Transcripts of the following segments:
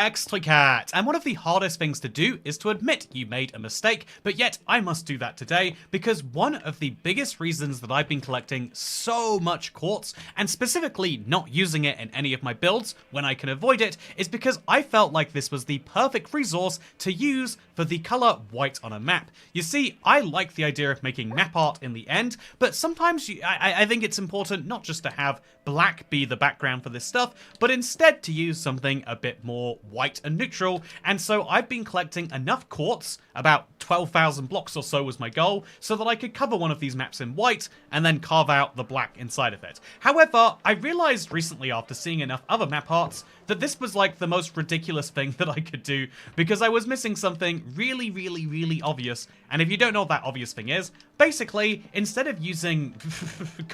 Cat, and one of the hardest things to do is to admit you made a mistake, but yet I must do that today because one of the biggest reasons that I've been collecting so much quartz, and specifically not using it in any of my builds when I can avoid it, is because I felt like this was the perfect resource to use for the color white on a map. You see, I like the idea of making map art in the end, but sometimes I think it's important not just to have black be the background for this stuff, but instead to use something a bit more white and neutral, and so I've been collecting enough quartz, about 12,000 blocks or so was my goal, so that I could cover one of these maps in white and then carve out the black inside of it. However, I realized recently after seeing enough other map arts that this was like the most ridiculous thing that I could do because I was missing something really obvious, and if you don't know what that obvious thing is, basically, instead of using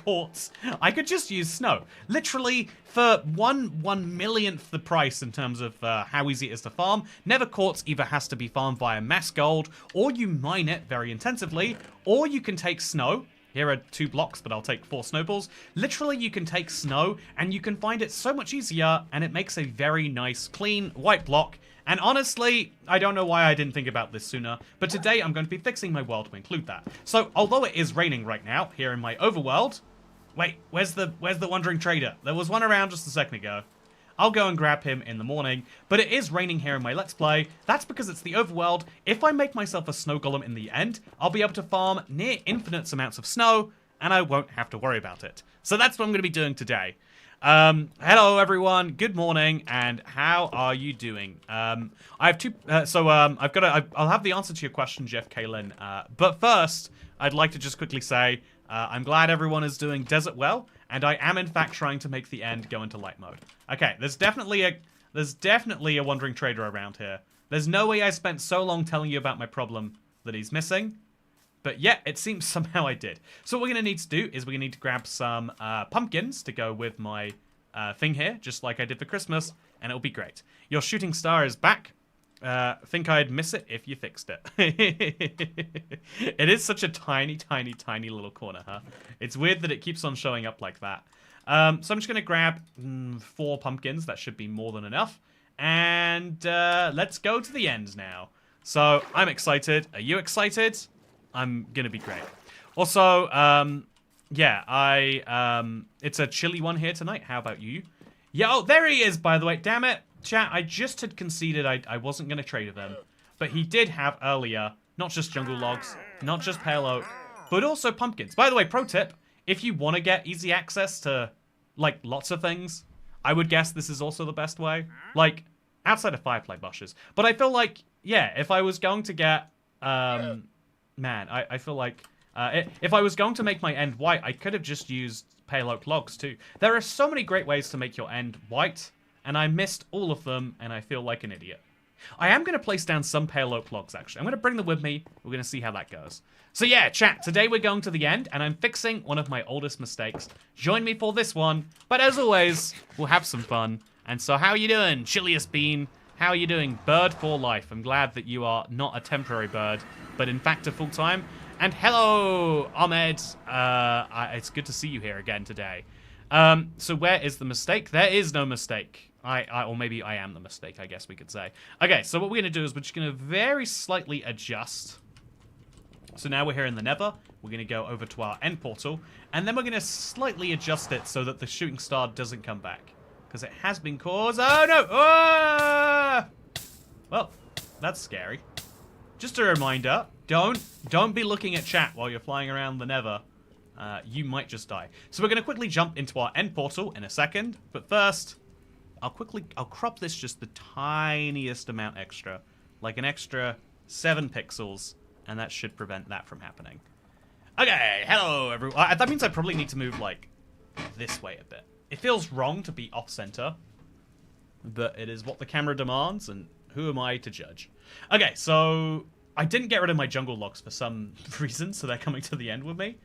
quartz, I could just use snow. Literally, for one millionth the price in terms of how easy it is to farm, Nether quartz either has to be farmed via mass gold, or you mine it very intensively, or you can take snow. Here are 2 blocks, but I'll take 4 snowballs. Literally, you can take snow, and you can find it so much easier, and it makes a very nice, clean, white block. And honestly, I don't know why I didn't think about this sooner, but today I'm going to be fixing my world to include that. So, although it is raining right now, here in my overworld... Wait, where's the wandering trader? There was one around just a second ago. I'll go and grab him in the morning, but it is raining here in my Let's Play. That's because it's the overworld. If I make myself a snow golem in the end, I'll be able to farm near infinite amounts of snow, and I won't have to worry about it. So that's what I'm going to be doing today. Hello everyone, good morning, and how are you doing? I have two, I'll have the answer to your question, Jeff Kalin, but first, I'd like to just quickly say, I'm glad everyone is doing desert well, and I am in fact trying to make the end go into light mode. Okay, there's definitely a wandering trader around here. There's no way I spent so long telling you about my problem that he's missing, but yeah, it seems somehow I did. So what we're going to need to do is we're going to need to grab some pumpkins to go with my thing here, just like I did for Christmas, and it'll be great. Your shooting star is back. Think I'd miss it if you fixed it. It is such a tiny little corner, huh? It's weird that it keeps on showing up like that. So I'm just going to grab 4 pumpkins. That should be more than enough. And let's go to the end now. So I'm excited. Are you excited? I'm going to be great. Also, yeah, it's a chilly one here tonight. How about you? Yeah, oh, there he is, by the way. Damn it. Chat, I just had conceded I wasn't going to trade with him. But he did have earlier, not just jungle logs, not just pale oak, but also pumpkins. By the way, pro tip, if you want to get easy access to, like, lots of things, I would guess this is also the best way. Like, outside of firefly bushes. But I feel like, yeah, if I was going to get, man, I feel like, if I was going to make my end white, I could have just used pale oak logs too. There are so many great ways to make your end white, and I missed all of them, and I feel like an idiot. I am going to place down some pale oak logs, actually. I'm going to bring them with me. We're going to see how that goes. So yeah, chat, today we're going to the end, and I'm fixing one of my oldest mistakes. Join me for this one, but as always, we'll have some fun. And so how are you doing, Chiliest Bean? How are you doing, Bird for Life? I'm glad that you are not a temporary bird, but in fact a full-time. And hello, Ahmed. It's good to see you here again today. So where is the mistake? There is no mistake. Or maybe I am the mistake, I guess we could say. Okay, so what we're going to do is we're just going to very slightly adjust. So now we're here in the Nether. We're going to go over to our end portal. And then we're going to slightly adjust it so that the shooting star doesn't come back. Because it has been caused... Oh, no! Ah! Well, that's scary. Just a reminder, don't be looking at chat while you're flying around the Nether. You might just die. So we're going to quickly jump into our end portal in a second. But first... I'll crop this just the tiniest amount extra. Like an extra 7 pixels. And that should prevent that from happening. Okay, hello everyone. That means I probably need to move, like, this way a bit. It feels wrong to be off-center. But it is what the camera demands, and who am I to judge? Okay, so... I didn't get rid of my jungle logs for some reason, so they're coming to the end with me.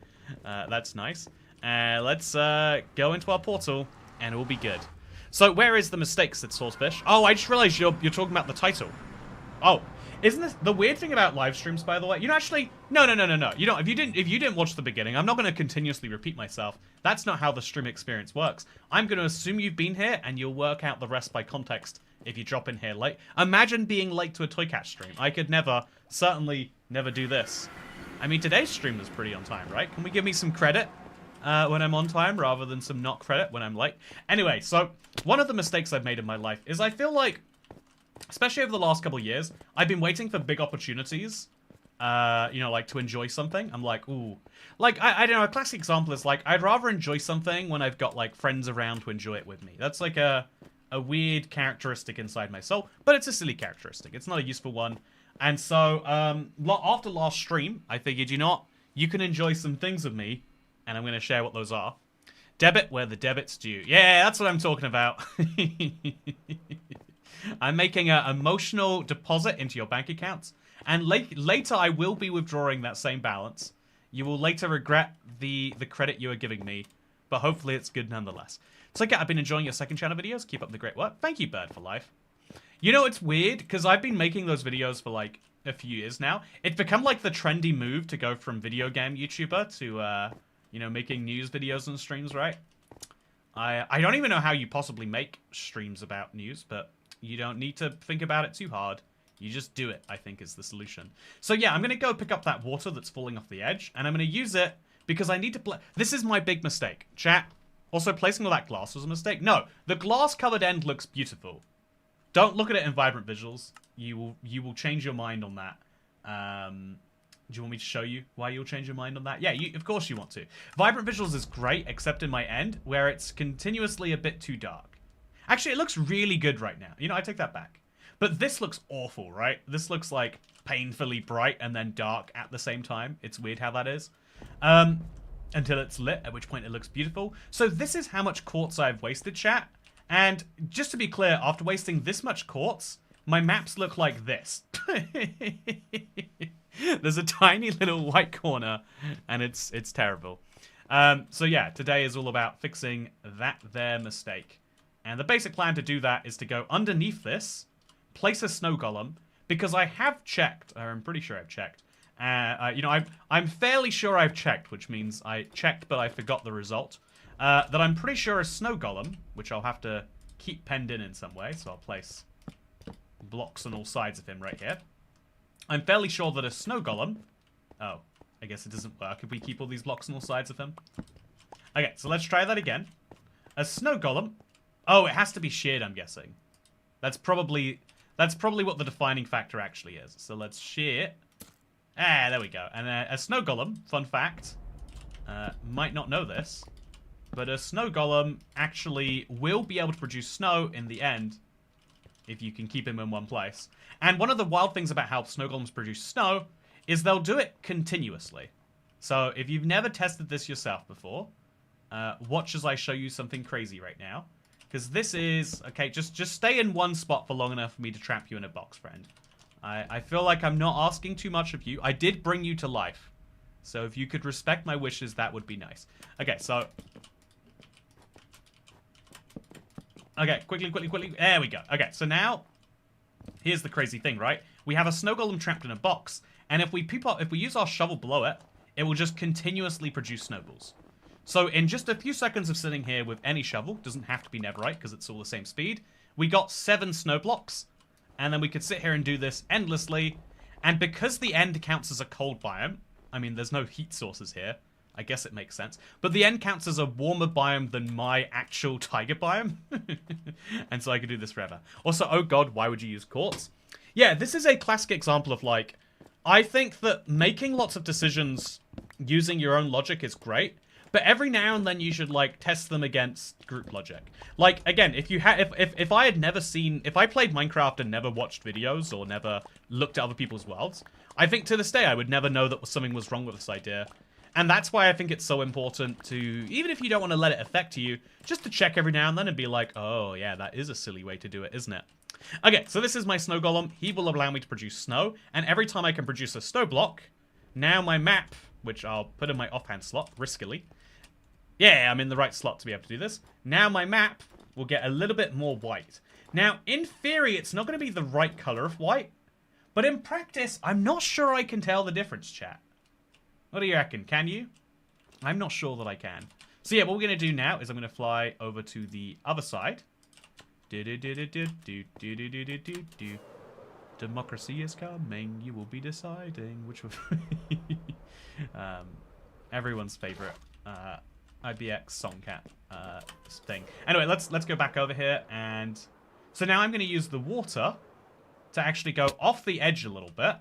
That's nice. Let's go into our portal, and we'll be good. So, where is the mistake, said Swordfish? Oh, I just realized you're talking about the title. Oh, isn't this the weird thing about live streams, by the way? You know, actually, no. You don't. If you didn't watch the beginning, I'm not going to continuously repeat myself. That's not how the stream experience works. I'm going to assume you've been here, and you'll work out the rest by context if you drop in here late. Imagine being late to a Toy Catch stream. I could never, certainly never do this. I mean, today's stream was pretty on time, right? Can we give me some credit when I'm on time rather than some not credit when I'm late? Anyway, so one of the mistakes I've made in my life is I feel like, especially over the last couple of years, I've been waiting for big opportunities, you know, like to enjoy something. I'm like, ooh. Like, I don't know, a classic example is like, I'd rather enjoy something when I've got like friends around to enjoy it with me. That's like a weird characteristic inside my soul, but it's a silly characteristic. It's not a useful one. And so, after last stream, I figured, you know what? You can enjoy some things with me, and I'm going to share what those are. Debit where the debit's due. Yeah, that's what I'm talking about. I'm making an emotional deposit into your bank accounts, and later I will be withdrawing that same balance. You will later regret the credit you are giving me, but hopefully it's good nonetheless. So yeah, I've been enjoying your second channel videos. Keep up the great work. Thank you, Bird for Life. You know, it's weird, because I've been making those videos for, like, a few years now. It's become, like, the trendy move to go from video game YouTuber to, you know, making news videos and streams, right? I don't even know how you possibly make streams about news, but you don't need to think about it too hard. You just do it, I think, is the solution. So, yeah, I'm going to go pick up that water that's falling off the edge, and I'm going to use it because I need to This is my big mistake. Chat, also, placing all that glass was a mistake. No, the glass-covered end looks beautiful. Don't look at it in vibrant visuals. You will change your mind on that. Do you want me to show you why you'll change your mind on that? Yeah, of course you want to. Vibrant visuals is great, except in my end, where it's continuously a bit too dark. Actually, it looks really good right now. You know, I take that back. But this looks awful, right? This looks like painfully bright and then dark at the same time. It's weird how that is. Until it's lit, at which point it looks beautiful. So this is how much quartz I've wasted, chat. And just to be clear, after wasting this much quartz, my maps look like this. There's a tiny little white corner, and it's terrible. So yeah, today is all about fixing that there mistake. And the basic plan to do that is to go underneath this, place a snow golem, because I have checked, or I'm pretty sure I've checked. You know, I'm fairly sure I've checked, which means I checked, but I forgot the result. That I'm pretty sure a snow golem, which I'll have to keep penned in some way, so I'll place blocks on all sides of him right here. I'm fairly sure that a snow golem... Oh, I guess it doesn't work if we keep all these blocks on all sides of him. Okay, so let's try that again. A snow golem... Oh, it has to be sheared, I'm guessing. That's probably what the defining factor actually is. So let's shear... Ah, there we go. And a snow golem, fun fact, might not know this, but a snow golem actually will be able to produce snow in the end if you can keep him in one place. And one of the wild things about how snow golems produce snow is they'll do it continuously. So if you've never tested this yourself before, watch as I show you something crazy right now. Because this is... Okay, just stay in one spot for long enough for me to trap you in a box, friend. I feel like I'm not asking too much of you. I did bring you to life. So if you could respect my wishes, that would be nice. Okay, so... Okay, quickly. There we go. Okay, so now, here's the crazy thing, right? We have a snow golem trapped in a box, and if we use our shovel below it, it will just continuously produce snowballs. So in just a few seconds of sitting here with any shovel, doesn't have to be netherite because it's all the same speed, we got 7 snow blocks, and then we could sit here and do this endlessly, and because the end counts as a cold biome, I mean, there's no heat sources here, I guess it makes sense. But the end counts as a warmer biome than my actual tiger biome. And so I could do this forever. Also, oh god, why would you use quartz? Yeah, this is a classic example of, like, I think that making lots of decisions using your own logic is great, but every now and then you should, like, test them against group logic. Like, again, if I had never seen... If I played Minecraft and never watched videos or never looked at other people's worlds, I think to this day I would never know that something was wrong with this idea. And that's why I think it's so important to, even if you don't want to let it affect you, just to check every now and then and be like, oh yeah, that is a silly way to do it, isn't it? Okay, so this is my snow golem. He will allow me to produce snow. And every time I can produce a snow block, now my map, which I'll put in my offhand slot, riskily. Yeah, I'm in the right slot to be able to do this. Now my map will get a little bit more white. Now, in theory, it's not going to be the right color of white. But in practice, I'm not sure I can tell the difference, chat. What do you reckon? Can you? I'm not sure that I can. So yeah, what we're going to do now is I'm going to fly over to the other side Democracy is coming. You will be deciding which everyone's favorite IBX Songcat thing. Anyway, let's go back over here, and so now I'm going to use the water to actually go off the edge a little bit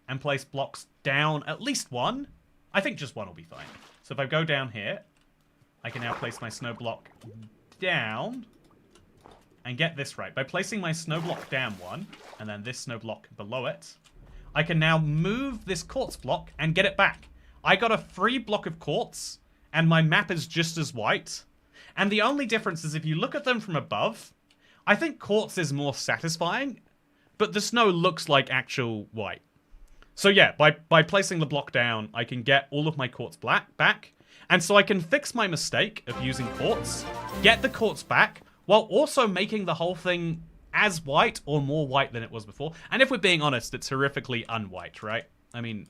and place blocks down at least one. I think just one will be fine. So if I go down here, I can now place my snow block down and get this right. By placing my snow block down one, and then this snow block below it, I can now move this quartz block and get it back. I got a free block of quartz, and my map is just as white. And the only difference is if you look at them from above, I think quartz is more satisfying, but the snow looks like actual white. So yeah, by placing the block down, I can get all of my quartz black back, and so I can fix my mistake of using quartz, get the quartz back, while also making the whole thing as white or more white than it was before. And if we're being honest, it's horrifically unwhite, right? I mean,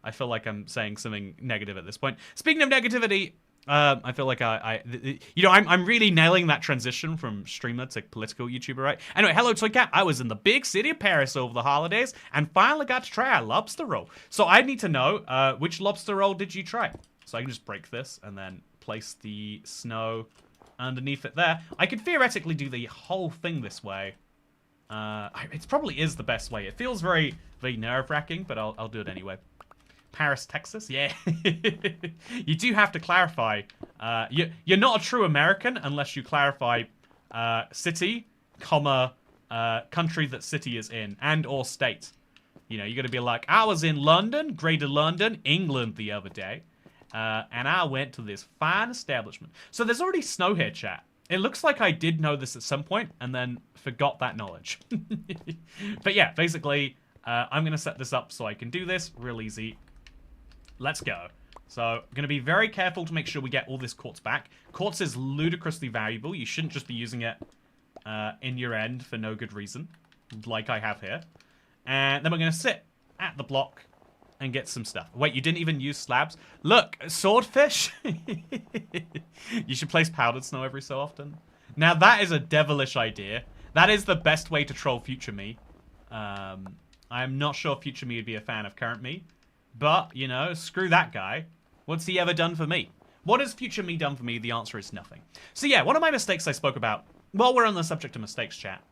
I feel like I'm saying something negative at this point. Speaking of negativity, I feel like I'm really nailing that transition from streamer to political YouTuber, right? Anyway, hello Toycat. I was in the big city of Paris over the holidays and finally got to try a lobster roll. So I need to know, which lobster roll did you try? So I can just break this and then place the snow underneath it there. I could theoretically do the whole thing this way. It probably is the best way. It feels very, very nerve-wracking, but I'll do it anyway. Paris, Texas? Yeah. You do have to clarify. You're not a true American unless you clarify city, comma, country that city is in, and or state. You know, you're going to be like, I was in London, Greater London, England the other day, and I went to this fine establishment. So there's already snow here, chat. It looks like I did know this at some point and then forgot that knowledge. But yeah, basically, I'm going to set this up so I can do this real easy. Let's go. So I'm going to be very careful to make sure we get all this quartz back. Quartz is ludicrously valuable. You shouldn't just be using it in your end for no good reason, like I have here. And then we're going to sit at the block and get some stuff. Wait, you didn't even use slabs? Look, swordfish. You should place powdered snow every so often. Now that is a devilish idea. That is the best way to troll future me. I'm not sure future me would be a fan of current me. But, you know, screw that guy. What's he ever done for me? What has future me done for me? The answer is nothing. So yeah, one of my mistakes I spoke about, while we're on the subject of mistakes, chat.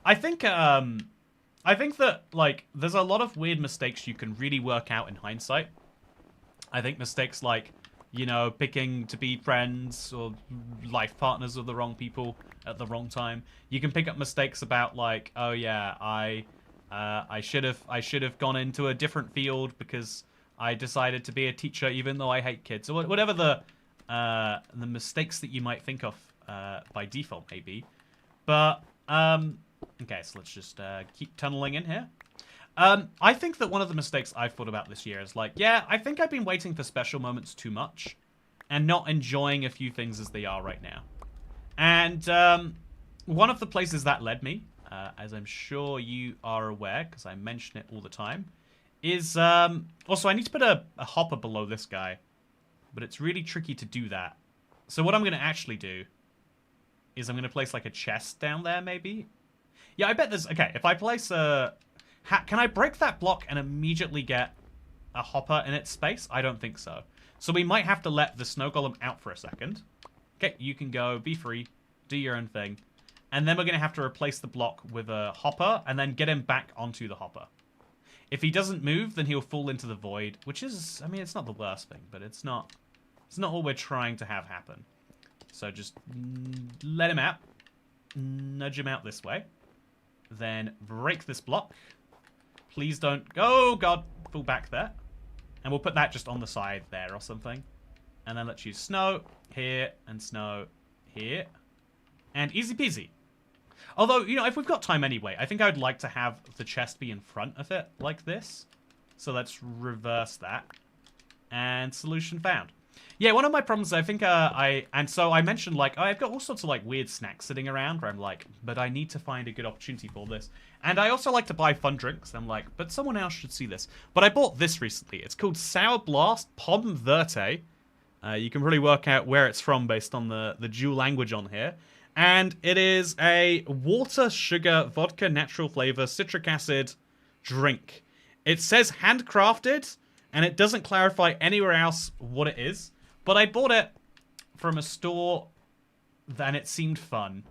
I think that, like, there's a lot of weird mistakes you can really work out in hindsight. I think mistakes like, you know, picking to be friends or life partners with the wrong people at the wrong time. You can pick up mistakes about, like, oh yeah, I should have gone into a different field because I decided to be a teacher even though I hate kids. Or whatever the mistakes that you might think of by default maybe. But, okay, so let's just keep tunneling in here. I think that one of the mistakes I've thought about this year is like, yeah, I think I've been waiting for special moments too much and not enjoying a few things as they are right now. And one of the places that led me, as I'm sure you are aware, because I mention it all the time, is, also I need to put a hopper below this guy, but it's really tricky to do that. So what I'm going to actually do is I'm going to place like a chest down there, maybe? Yeah, I bet there's, okay, if I place a, can I break that block and immediately get a hopper in its space? I don't think so. So we might have to let the snow golem out for a second. Okay, you can go, be free, do your own thing. And then we're going to have to replace the block with a hopper and then get him back onto the hopper. If he doesn't move, then he'll fall into the void, which is, I mean, it's not the worst thing, but it's not all we're trying to have happen. So just let him out, nudge him out this way, then break this block. Please don't, oh God, fall back there. And we'll put that just on the side there or something. And then let's use snow here and snow here. And easy peasy. Although, you know, if we've got time anyway, I think I would like to have the chest be in front of it like this. So let's reverse that. And solution found. Yeah, one of my problems, I think, so I mentioned, like, I've got all sorts of, like, weird snacks sitting around where I'm like, but I need to find a good opportunity for this. And I also like to buy fun drinks. I'm like, but someone else should see this. But I bought this recently. It's called Sour Blast Pomme Verte. You can really work out where it's from based on the dual language on here. And it is a water, sugar, vodka, natural flavor, citric acid drink. It says handcrafted, and it doesn't clarify anywhere else what it is. But I bought it from a store, and it seemed fun.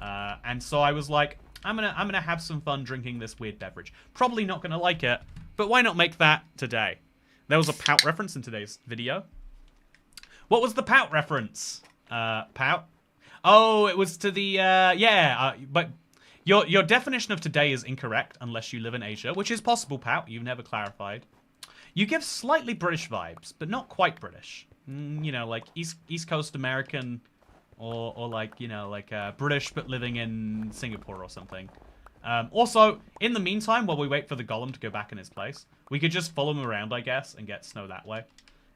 And so I was like, I'm gonna have some fun drinking this weird beverage. Probably not gonna like it, but why not make that today? There was a pout reference in today's video. What was the pout reference? Pout? Oh, it was to the, but your definition of today is incorrect unless you live in Asia, which is possible, Pout. You've never clarified. You give slightly British vibes, but not quite British. You know, like East Coast American, or like, you know, like British but living in Singapore or something. Also, in the meantime, while we wait for the golem to go back in his place, we could just follow him around, I guess, and get snow that way.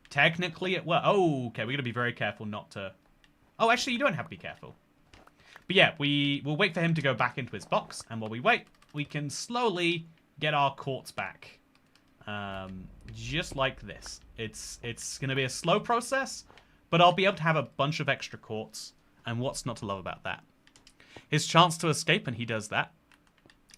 Technically, it will. Oh, okay, we gotta be very careful not to... Oh, actually, you don't have to be careful. But yeah, we'll wait for him to go back into his box, and while we wait, we can slowly get our quartz back. Just like this. It's going to be a slow process, but I'll be able to have a bunch of extra quartz, and what's not to love about that? His chance to escape, and he does that.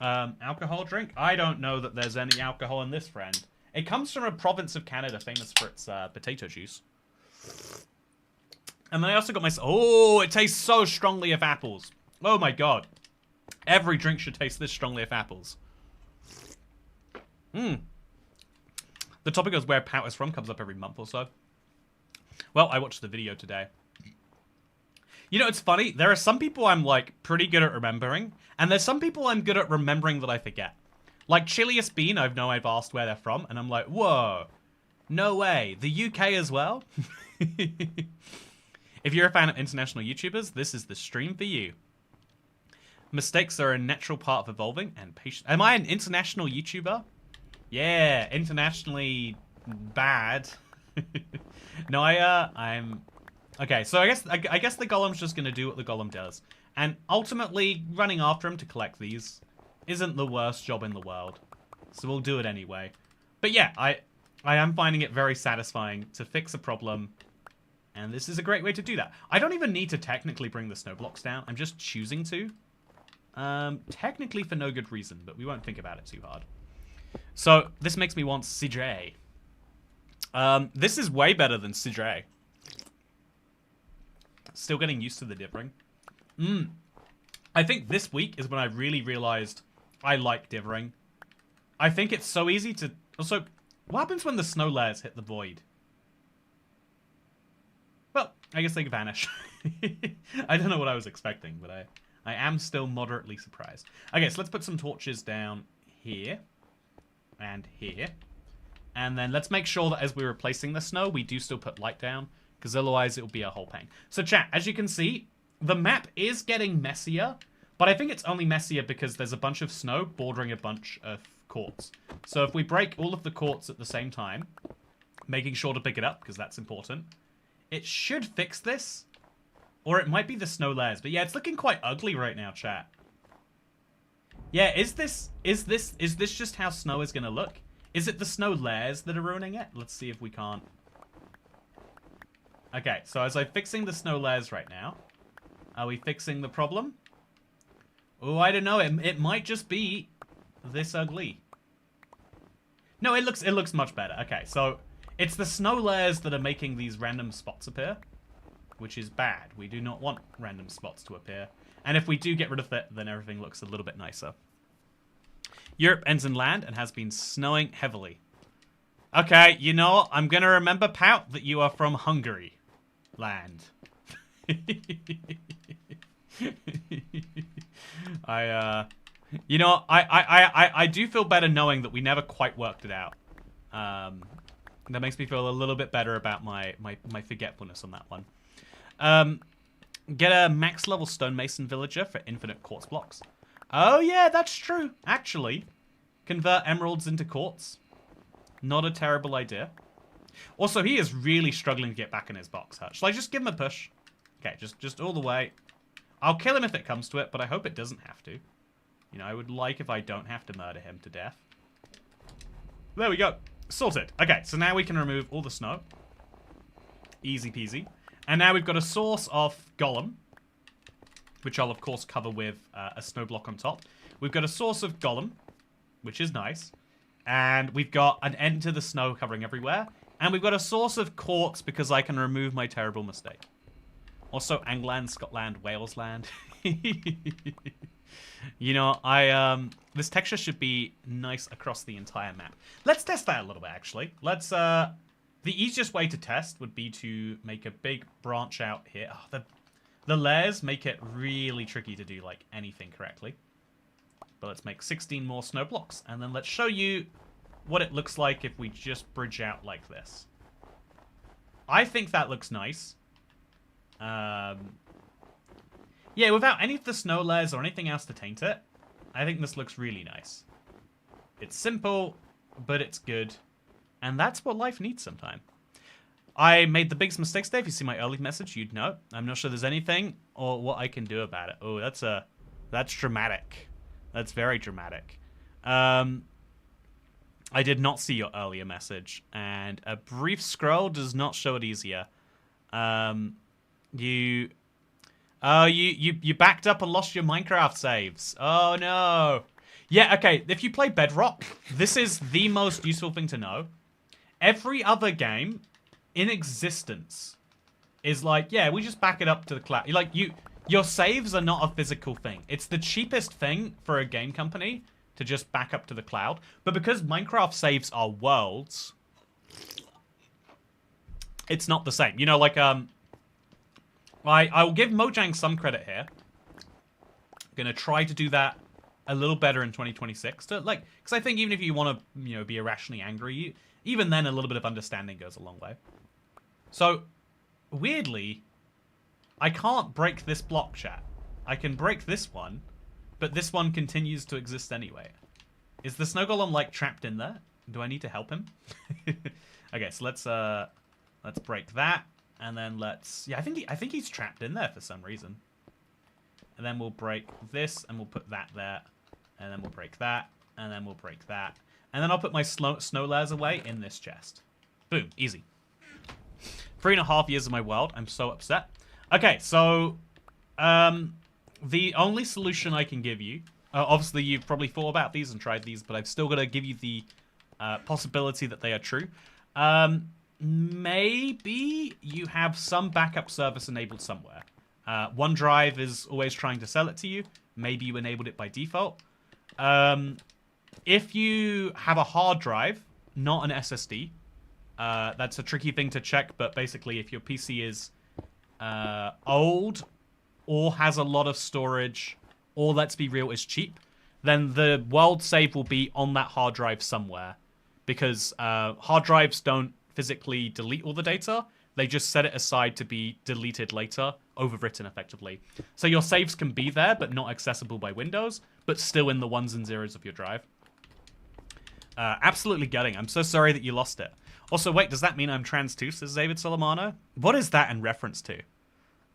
Alcohol drink? I don't know that there's any alcohol in this, friend. It comes from a province of Canada famous for its potato juice. And then I also got my... Oh, it tastes so strongly of apples. Oh my god. Every drink should taste this strongly of apples. The topic of where Pout is from comes up every month or so. Well, I watched the video today. You know, it's funny. There are some people I'm, like, pretty good at remembering. And there's some people I'm good at remembering that I forget. Like Chilius Bean, I've asked where they're from. And I'm like, whoa. No way. The UK as well? If you're a fan of international YouTubers, this is the stream for you. Mistakes are a natural part of evolving and patience. Am I an international YouTuber? Yeah, internationally bad. No, I'm... Okay, so I guess the golem's just going to do what the golem does. And ultimately, running after him to collect these isn't the worst job in the world. So we'll do it anyway. But yeah, I am finding it very satisfying to fix a problem. And this is a great way to do that. I don't even need to technically bring the snow blocks down. I'm just choosing to. Technically for no good reason, but we won't think about it too hard. So, this makes me want CJ. This is way better than CJ. Still getting used to the differing. I think this week is when I really realized I like differing. I think it's so easy to... Also, what happens when the snow layers hit the void? Well, I guess they vanish. I don't know what I was expecting, but I am still moderately surprised. Okay, so let's put some torches down here. And here. And then let's make sure that as we're replacing the snow, we do still put light down. Because otherwise it will be a whole pain. So chat, as you can see, the map is getting messier. But I think it's only messier because there's a bunch of snow bordering a bunch of quartz. So if we break all of the quartz at the same time, making sure to pick it up, because that's important, it should fix this. Or it might be the snow layers. But yeah, it's looking quite ugly right now, chat. Yeah, is this just how snow is going to look? Is it the snow layers that are ruining it? Let's see if we can't. Okay, so as I'm fixing the snow layers right now, are we fixing the problem? Oh, I don't know. It might just be this ugly. No, it looks much better. Okay, so it's the snow layers that are making these random spots appear, which is bad. We do not want random spots to appear. And if we do get rid of it, then everything looks a little bit nicer. Europe ends in land and has been snowing heavily. Okay, you know, I'm going to remember, Pout, that you are from Hungary. Land. You know, I do feel better knowing that we never quite worked it out. That makes me feel a little bit better about my forgetfulness on that one. Get a max level stonemason villager for infinite quartz blocks. Oh yeah, that's true, actually. Convert emeralds into quartz. Not a terrible idea. Also, he is really struggling to get back in his box, huh? Shall I just give him a push? Okay, just all the way. I'll kill him if it comes to it, but I hope it doesn't have to. You know, I would like if I don't have to murder him to death. There we go. Sorted. Okay, so now we can remove all the snow. Easy peasy. And now we've got a source of golem. which I'll of course cover with a snow block on top. We've got a source of golem, which is nice. And we've got an end to the snow covering everywhere. And we've got a source of quartz because I can remove my terrible mistake. Also, Angland, Scotland, Walesland. You know, this texture should be nice across the entire map. Let's test that a little bit, actually. Let's, the easiest way to test would be to make a big branch out here. Oh, the layers make it really tricky to do, like, anything correctly. But let's make 16 more snow blocks, and then let's show you what it looks like if we just bridge out like this. I think that looks nice. Yeah, without any of the snow layers or anything else to taint it, I think this looks really nice. It's simple, but it's good. And that's what life needs sometime. I made the biggest mistake today. If you see my early message, you'd know. I'm not sure there's anything or what I can do about it. Oh, that's dramatic. That's very dramatic. I did not see your earlier message, and a brief scroll does not show it easier. You backed up and lost your Minecraft saves. Oh no. Yeah, okay, if you play Bedrock, this is the most useful thing to know. Every other game in existence is like, yeah, we just back it up to the cloud. Like, your saves are not a physical thing. It's the cheapest thing for a game company to just back up to the cloud. But because Minecraft saves are worlds, it's not the same. You know, like, I'll give Mojang some credit here. I'm gonna try to do that a little better in 2026. Because I think even if you want to, you know, be irrationally angry, even then a little bit of understanding goes a long way. So, weirdly, I can't break this block, chat. I can break this one, but this one continues to exist anyway. Is the snow golem, like, trapped in there? Do I need to help him? Okay, so let's break that, and then let's... Yeah, I think he's trapped in there for some reason. And then we'll break this, and we'll put that there. And then we'll break that, and then we'll break that. And then I'll put my snow layers away in this chest. Boom, easy. 3.5 years of my world. I'm so upset. Okay, so the only solution I can give you, obviously you've probably thought about these and tried these, but I've still got to give you the possibility that they are true. Maybe you have some backup service enabled somewhere. OneDrive is always trying to sell it to you. Maybe you enabled it by default. If you have a hard drive, not an SSD, that's a tricky thing to check, but basically if your PC is old or has a lot of storage or, let's be real, is cheap, then the world save will be on that hard drive somewhere, because hard drives don't physically delete all the data. They just set it aside to be deleted later, overwritten effectively. So your saves can be there, but not accessible by Windows, but still in the ones and zeros of your drive. Absolutely gutting. I'm so sorry that you lost it. Also, wait, does that mean I'm trans too, says David Solomano? What is that in reference to?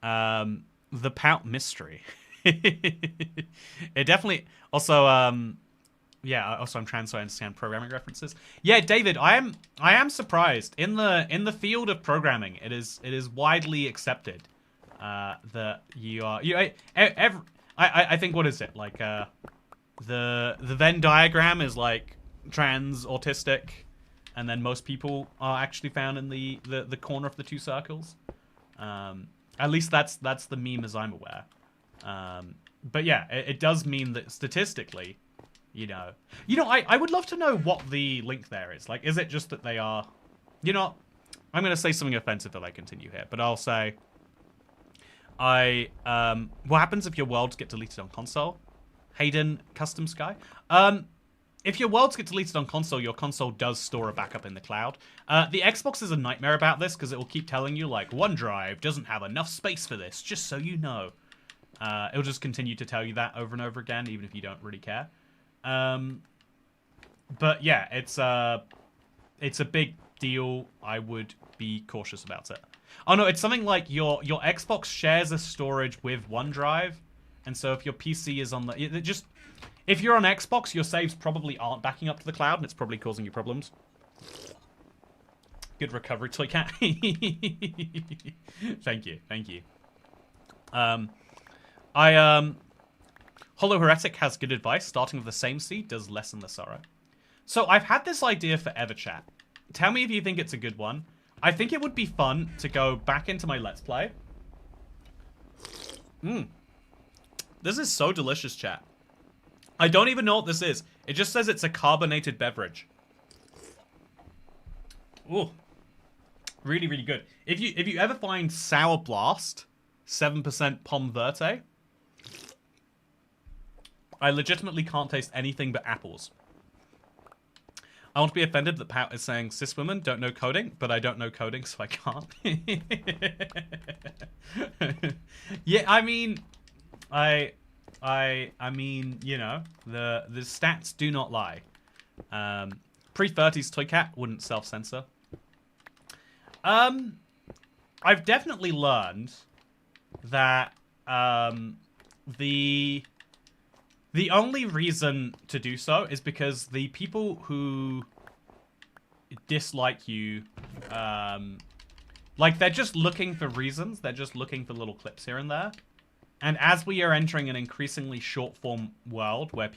The Pout Mystery. It definitely... Also, yeah, also I'm trans, so I understand programming references. Yeah, David, I am surprised. In the field of programming, it is widely accepted that you are... I think, what is it? Like, the Venn diagram is like trans, autistic, and then most people are actually found in the corner of the two circles. At least that's the meme as I'm aware. But yeah, it does mean that statistically, you know, I would love to know what the link there is. Like, is it just that they are, you know, I'm going to say something offensive if I continue here, but I'll say, what happens if your worlds get deleted on console? Hayden Custom Sky? If your worlds get deleted on console, your console does store a backup in the cloud. The Xbox is a nightmare about this because it will keep telling you, like, OneDrive doesn't have enough space for this, just so you know. It'll just continue to tell you that over and over again, even if you don't really care. But yeah, it's a big deal. I would be cautious about it. Oh no, it's something like your Xbox shares a storage with OneDrive, and so if your PC is on the... If you're on Xbox, your saves probably aren't backing up to the cloud, and it's probably causing you problems. Good recovery, Toy Cat. Thank you, thank you. Hollow Heretic has good advice. Starting with the same seed does lessen the sorrow. So I've had this idea forever, chat. Tell me if you think it's a good one. I think it would be fun to go back into my Let's Play. This is so delicious, chat. I don't even know what this is. It just says it's a carbonated beverage. Ooh. Really, really good. If you ever find Sour Blast, 7% Pomme Verte, I legitimately can't taste anything but apples. I want to be offended that Pat is saying cis women don't know coding, but I don't know coding, so I can't. Yeah, I mean, I mean, you know, the stats do not lie. Pre-30s Toy Cat wouldn't self-censor. I've definitely learned that the only reason to do so is because the people who dislike you, like, they're just looking for reasons. They're just looking for little clips here and there. And as we are entering an increasingly short-form world where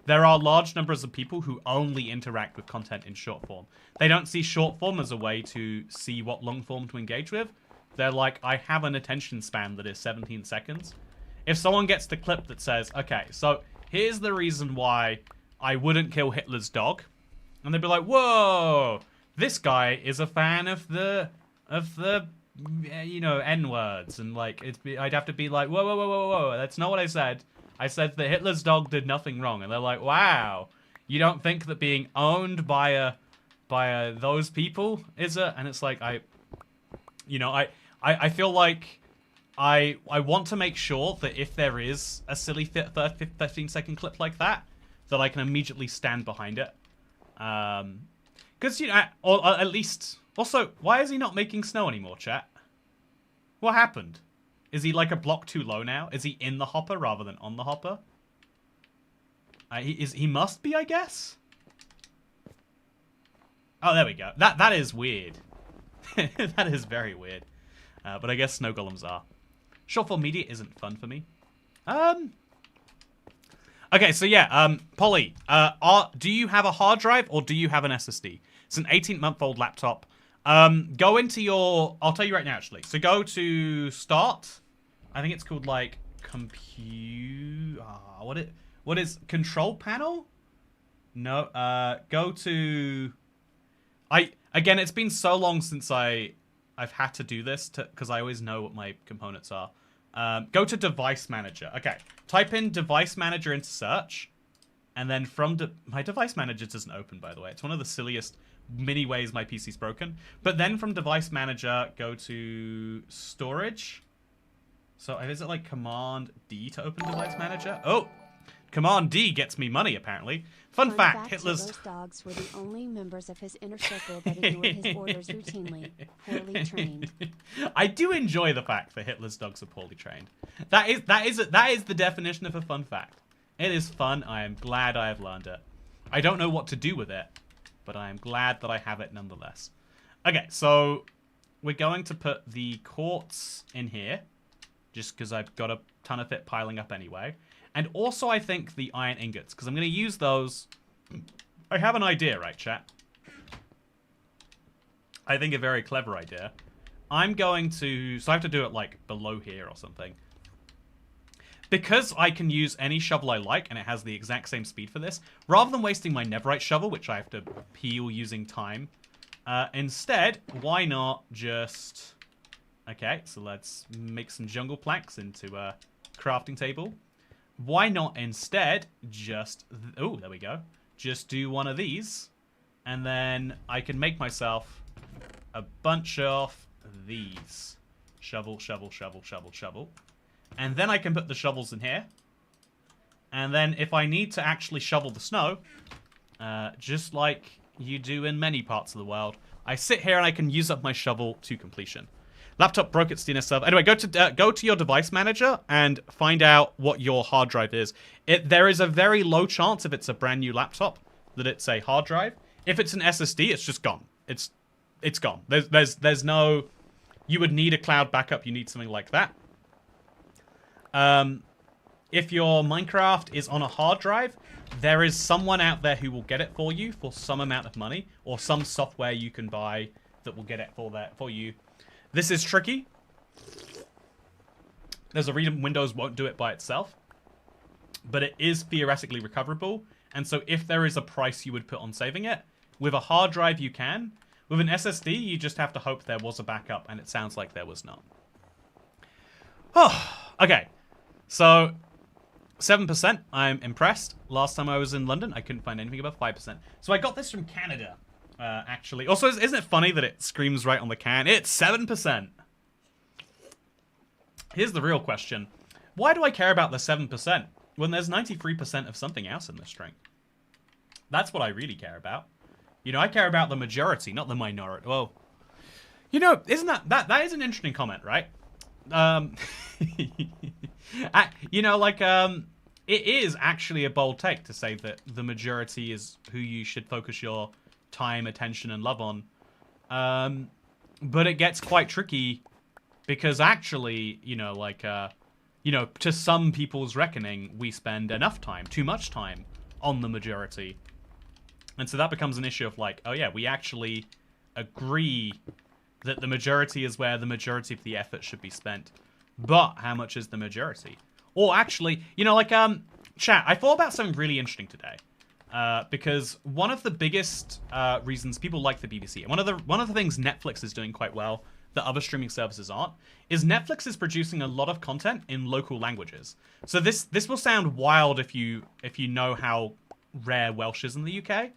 there are large numbers of people who only interact with content in short form. They don't see short form as a way to see what long form to engage with. They're like, I have an attention span that is 17 seconds. If someone gets the clip that says, okay, so here's the reason why I wouldn't kill Hitler's dog. And they'd be like, whoa, this guy is a fan of the you know, N-words. And like, I'd have to be like, whoa, whoa, whoa, whoa, whoa, that's not what I said. I said that Hitler's dog did nothing wrong. And they're like, wow, you don't think that being owned by those people is a... And it's like, I feel like I want to make sure that if there is a silly 15-second clip like that, that I can immediately stand behind it. Because, you know, or at least... Also, why is he not making snow anymore, chat? What happened? Is he like a block too low now? Is he in the hopper rather than on the hopper? He must be, I guess? Oh, there we go. That is weird. That is very weird. But I guess snow golems are. Short-form media isn't fun for me. Okay, so yeah, Polly, do you have a hard drive or do you have an SSD? It's an 18-month-old laptop. Go into your... I'll tell you right now, actually. So go to Start. I think it's called, like, what is... Control Panel? No, go to... Again, it's been so long since I've had to do this, because I always know what my components are. Go to Device Manager. Okay, type in Device Manager into search. And then from... my Device Manager doesn't open, by the way. It's one of the silliest... many ways my PC's broken. But then from Device Manager, go to Storage. So is it like Command D to open Device Manager? Oh! Command D gets me money, apparently. Fun fact, Hitler's... Those dogs were the only members of his inner circle that ignored his orders routinely. Poorly trained. I do enjoy the fact that Hitler's dogs are poorly trained. That is the definition of a fun fact. It is fun. I am glad I have learned it. I don't know what to do with it, but I am glad that I have it nonetheless. Okay, so we're going to put the quartz in here, just because I've got a ton of it piling up anyway. And also, I think the iron ingots, because I'm going to use those. I have an idea, right, chat? I think a very clever idea. I'm going to... So I have to do it, like, below here or something. Because I can use any shovel I like, and it has the exact same speed for this, rather than wasting my netherite shovel, which I have to peel using time, instead, why not just... Okay, so let's make some jungle planks into a crafting table. Why not instead just... Oh, there we go. Just do one of these, and then I can make myself a bunch of these. Shovel, shovel, shovel, shovel, shovel. And then I can put the shovels in here. And then if I need to actually shovel the snow, just like you do in many parts of the world, I sit here and I can use up my shovel to completion. Laptop broke its DNS server. Anyway, go to your device manager and find out what your hard drive is. There is a very low chance, if it's a brand new laptop, that it's a hard drive. If it's an SSD, it's just gone. It's gone. There's no... You would need a cloud backup. You need something like that. If your Minecraft is on a hard drive, there is someone out there who will get it for you for some amount of money, or some software you can buy that will get it for you. This is tricky. There's a reason Windows won't do it by itself, but it is theoretically recoverable. And so if there is a price you would put on saving it, with a hard drive you can. With an SSD, you just have to hope there was a backup, and it sounds like there was not. Oh, okay. So 7%, I'm impressed. Last time I was in London, I couldn't find anything above 5%. So I got this from Canada, actually. Also, isn't it funny that it screams right on the can? It's 7%. Here's the real question. Why do I care about the 7% when there's 93% of something else in this string? That's what I really care about. You know, I care about the majority, not the minority. Well, you know, isn't that is an interesting comment, right? You know, like, it is actually a bold take to say that the majority is who you should focus your time, attention, and love on. But it gets quite tricky because actually, you know, like, you know, to some people's reckoning, we spend enough time, too much time, on the majority. And so that becomes an issue of like, oh yeah, we actually agree that the majority is where the majority of the effort should be spent. But how much is the majority? Or actually, you know, like, chat, I thought about something really interesting today. Because one of the biggest reasons people like the BBC, and one of the things Netflix is doing quite well that other streaming services aren't, is Netflix is producing a lot of content in local languages. So this will sound wild if you know how rare Welsh is in the UK.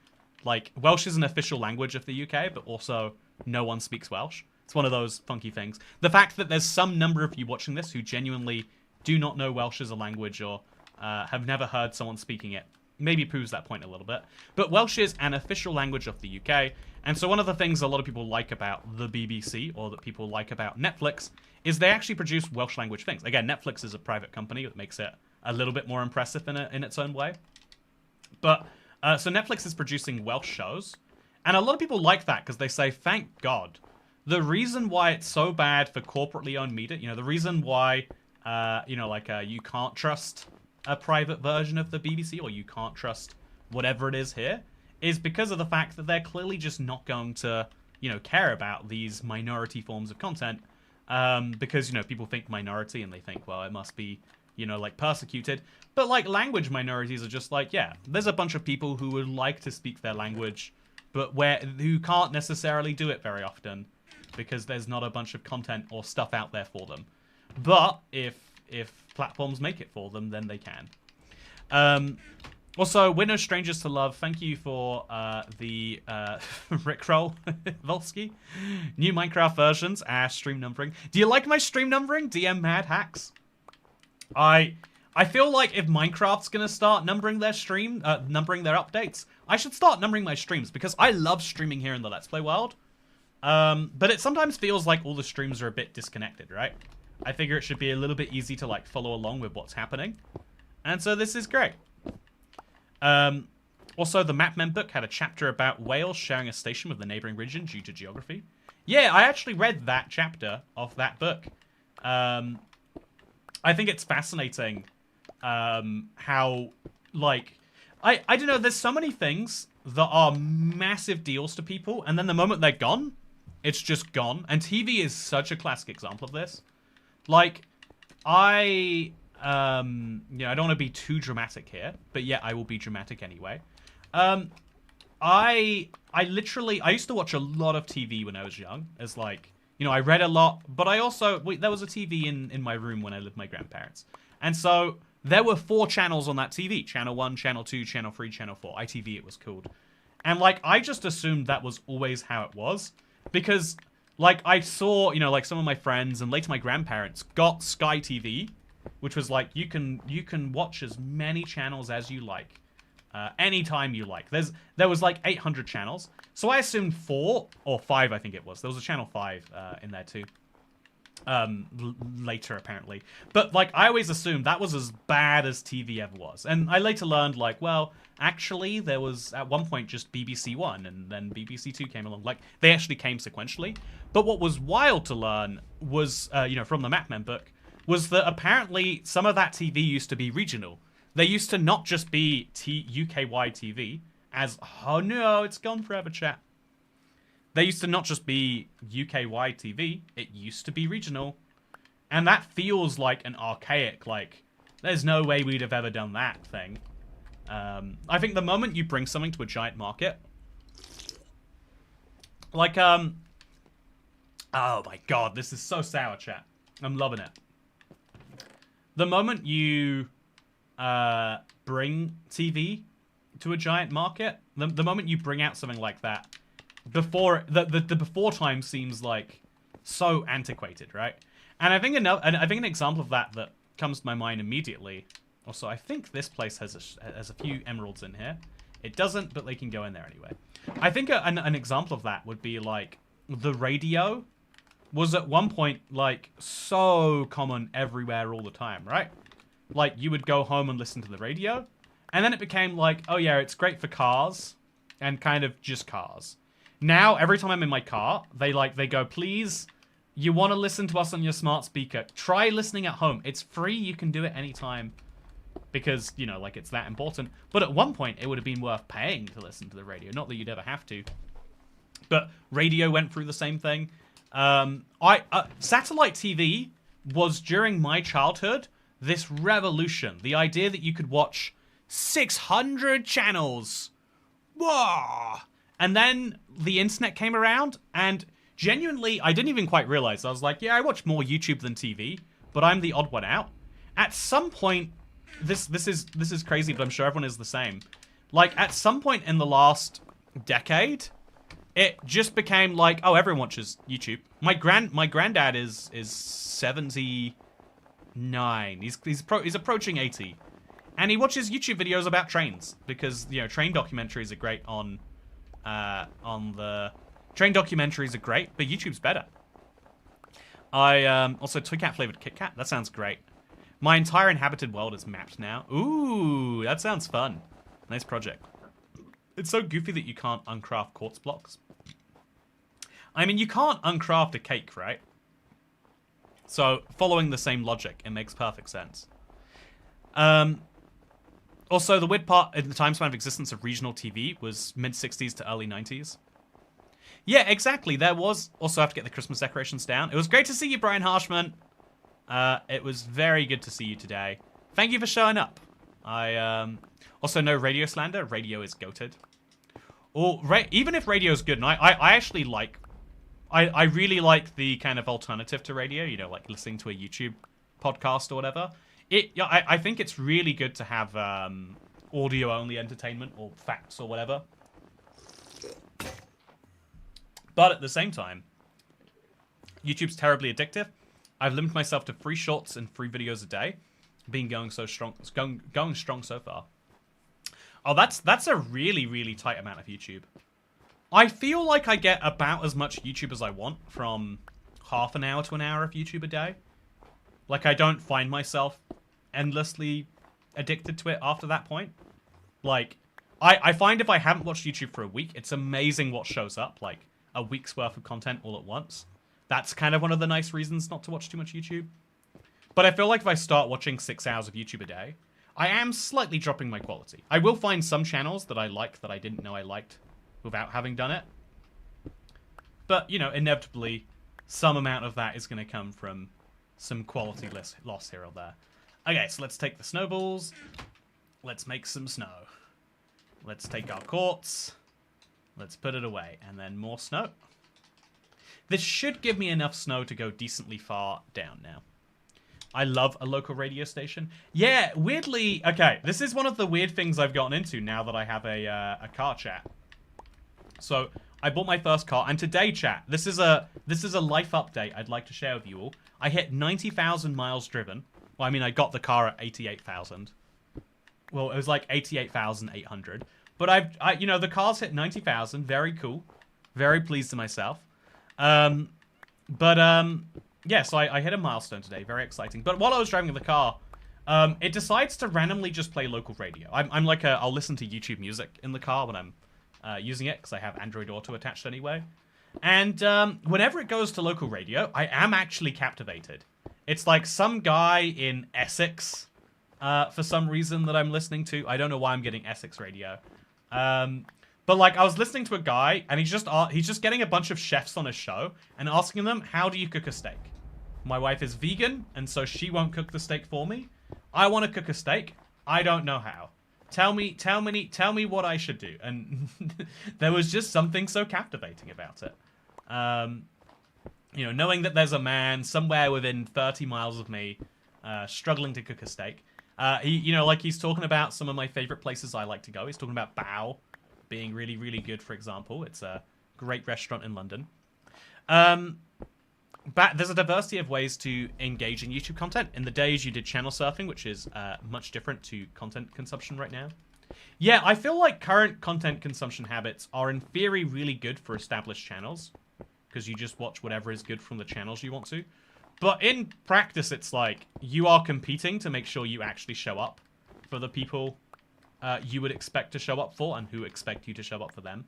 Like, Welsh is an official language of the UK, but also no one speaks Welsh. It's one of those funky things. The fact that there's some number of you watching this who genuinely do not know Welsh as a language or have never heard someone speaking it maybe proves that point a little bit. But Welsh is an official language of the UK, and so one of the things a lot of people like about the BBC, or that people like about Netflix, is they actually produce Welsh language things. Again, Netflix is a private company that makes it a little bit more impressive in its own way. But, so Netflix is producing Welsh shows, and a lot of people like that because they say, thank God. The reason why it's so bad for corporately owned media, you know, the reason why, you know, like, you can't trust a private version of the BBC, or you can't trust whatever it is here, is because of the fact that they're clearly just not going to, you know, care about these minority forms of content, because, you know, people think minority and they think, well, it must be, you know, like, persecuted. But, like, language minorities are just like, yeah, there's a bunch of people who would like to speak their language, but who can't necessarily do it very often because there's not a bunch of content or stuff out there for them. But if platforms make it for them, then they can. Also, we're no strangers to love. Thank you for the Rickroll, Volsky. New Minecraft versions, stream numbering. Do you like my stream numbering, DM Mad Hacks? I feel like if Minecraft's gonna start numbering their numbering their updates, I should start numbering my streams, because I love streaming here in the Let's Play world. But it sometimes feels like all the streams are a bit disconnected, right? I figure it should be a little bit easy to, like, follow along with what's happening. And so this is great. Also, the Map Mem book had a chapter about Wales sharing a station with the neighboring region due to geography. Yeah, I actually read that chapter of that book. I think it's fascinating how, like, I don't know, there's so many things that are massive deals to people, and then the moment they're gone, it's just gone. And TV is such a classic example of this. Like, you know, I don't want to be too dramatic here, but yeah, I will be dramatic anyway. I used to watch a lot of TV when I was young, as, like, you know, I read a lot, but I also, there was a TV in my room when I lived with my grandparents. And so there were 4 channels on that TV. Channel 1, Channel 2, Channel 3, Channel 4. ITV it was called. And, like, I just assumed that was always how it was. Because, like, I saw, you know, like, some of my friends and later my grandparents got Sky TV, which was like, you can watch as many channels as you like, anytime you like. There was like 800 channels, so I assumed 4 or 5, I think it was. There was a channel 5 in there too. Later apparently, but, like, I always assumed that was as bad as TV ever was, and I later learned, like, well, actually there was at one point just BBC 1 and then BBC 2 came along. Like, they actually came sequentially. But what was wild to learn was, you know, from the Map Mem book, was that apparently some of that TV used to be regional. They used to not just be UK-wide TV, as... Oh no, it's gone forever, chat. They used to not just be UK-wide TV, it used to be regional. And that feels like an archaic, like, there's no way we'd have ever done that thing. I think the moment you bring something to a giant market, like, oh my god, this is so sour, chat. I'm loving it. The moment you bring TV to a giant market, the moment you bring out something like that, before the before time seems like so antiquated, right? And I think an example of that comes to my mind immediately. Also, I think this place has a few emeralds in here. It doesn't, but they can go in there anyway. I think an example of that would be like the radio was at one point like so common everywhere all the time, right? Like you would go home and listen to the radio, and then it became like, oh yeah, it's great for cars and kind of just cars. Now every time I'm in my car, they go, please, you want to listen to us on your smart speaker, try listening at home. It's free, you can do it anytime. Because, you know, like, it's that important. But at one point, it would have been worth paying to listen to the radio. Not that you'd ever have to. But radio went through the same thing. Satellite TV was, during my childhood, this revolution. The idea that you could watch 600 channels. Whoa! And then the internet came around, and genuinely, I didn't even quite realize. I was like, yeah, I watch more YouTube than TV, but I'm the odd one out. At some point... This is crazy, but I'm sure everyone is the same. Like, at some point in the last decade, it just became like, oh, everyone watches YouTube. My granddad is 79. He's approaching 80, and he watches YouTube videos about trains because, you know, train documentaries are great on the train documentaries are great, but YouTube's better. I also Toy Cat flavored Kit Kat. That sounds great. My entire inhabited world is mapped now. Ooh, that sounds fun. Nice project. It's so goofy that you can't uncraft quartz blocks. I mean, you can't uncraft a cake, right? So, following the same logic, it makes perfect sense. Also, the weird part in the time span of existence of regional TV was mid-60s to early 90s. Yeah, exactly. There was... Also, I have to get the Christmas decorations down. It was great to see you, Brian Harshman. It was very good to see you today. Thank you for showing up. Also, no radio slander. Radio is goated. Or even if radio is good, and I actually like... I really like the kind of alternative to radio, you know, like listening to a YouTube podcast or whatever. I think it's really good to have audio-only entertainment or facts or whatever. But at the same time, YouTube's terribly addictive. I've limited myself to 3 shorts and 3 videos a day. Been going so strong, going strong so far. Oh, that's a really, really tight amount of YouTube. I feel like I get about as much YouTube as I want from half an hour to an hour of YouTube a day. Like, I don't find myself endlessly addicted to it after that point. Like, I find if I haven't watched YouTube for a week, it's amazing what shows up. Like, a week's worth of content all at once. That's kind of one of the nice reasons not to watch too much YouTube. But I feel like if I start watching 6 hours of YouTube a day, I am slightly dropping my quality. I will find some channels that I like that I didn't know I liked without having done it. But, you know, inevitably, some amount of that is going to come from some quality loss here or there. Okay, so let's take the snowballs. Let's make some snow. Let's take our quartz. Let's put it away. And then more snow. This should give me enough snow to go decently far down now. I love a local radio station. Yeah, weirdly... Okay, this is one of the weird things I've gotten into now that I have a car chat. So, I bought my first car, and today, chat, this is a life update I'd like to share with you all. I hit 90,000 miles driven. Well, I mean, I got the car at 88,000. Well, it was like 88,800. But you know, the car's hit 90,000. Very cool. Very pleased with myself. Yeah, so I hit a milestone today. Very exciting. But while I was driving the car, it decides to randomly just play local radio. I'm like I'll listen to YouTube music in the car when I'm using it, because I have Android Auto attached anyway. And whenever it goes to local radio, I am actually captivated. It's like some guy in Essex, for some reason that I'm listening to. I don't know why I'm getting Essex radio. But like I was listening to a guy and he's just getting a bunch of chefs on his show and asking them, how do you cook a steak? My wife is vegan and so she won't cook the steak for me. I want to cook a steak. I don't know how. Tell me what I should do. And there was just something so captivating about it. You know, knowing that there's a man somewhere within 30 miles of me, struggling to cook a steak. You know, like he's talking about some of my favorite places I like to go. He's talking about Bao being really, really good, for example. It's a great restaurant in London. But there's a diversity of ways to engage in YouTube content. In the days you did channel surfing, which is much different to content consumption right now. Yeah, I feel like current content consumption habits are in theory really good for established channels, because you just watch whatever is good from the channels you want to. But in practice, it's like you are competing to make sure you actually show up for the people you would expect to show up for and who expect you to show up for them.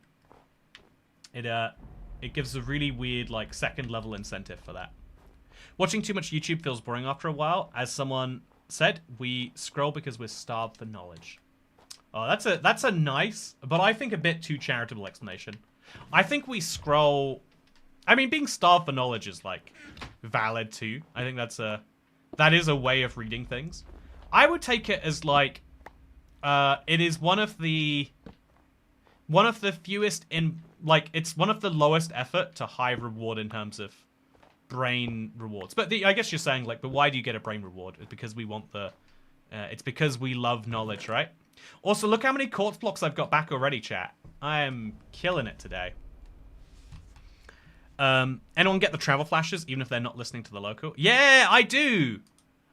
It gives a really weird, like, second-level incentive for that. Watching too much YouTube feels boring after a while. As someone said, we scroll because we're starved for knowledge. Oh, that's a nice, but I think a bit too charitable explanation. I think we scroll... I mean, being starved for knowledge is, like, valid, too. I think that is a way of reading things. I would take it as, like, it is one of the fewest in... Like, it's one of the lowest effort to high reward in terms of brain rewards. But I guess you're saying, like, but why do you get a brain reward? It's because we want the... it's because we love knowledge, right? Also, look how many quartz blocks I've got back already, chat. I am killing it today. Anyone get the travel flashes, even if they're not listening to the local? Yeah, I do!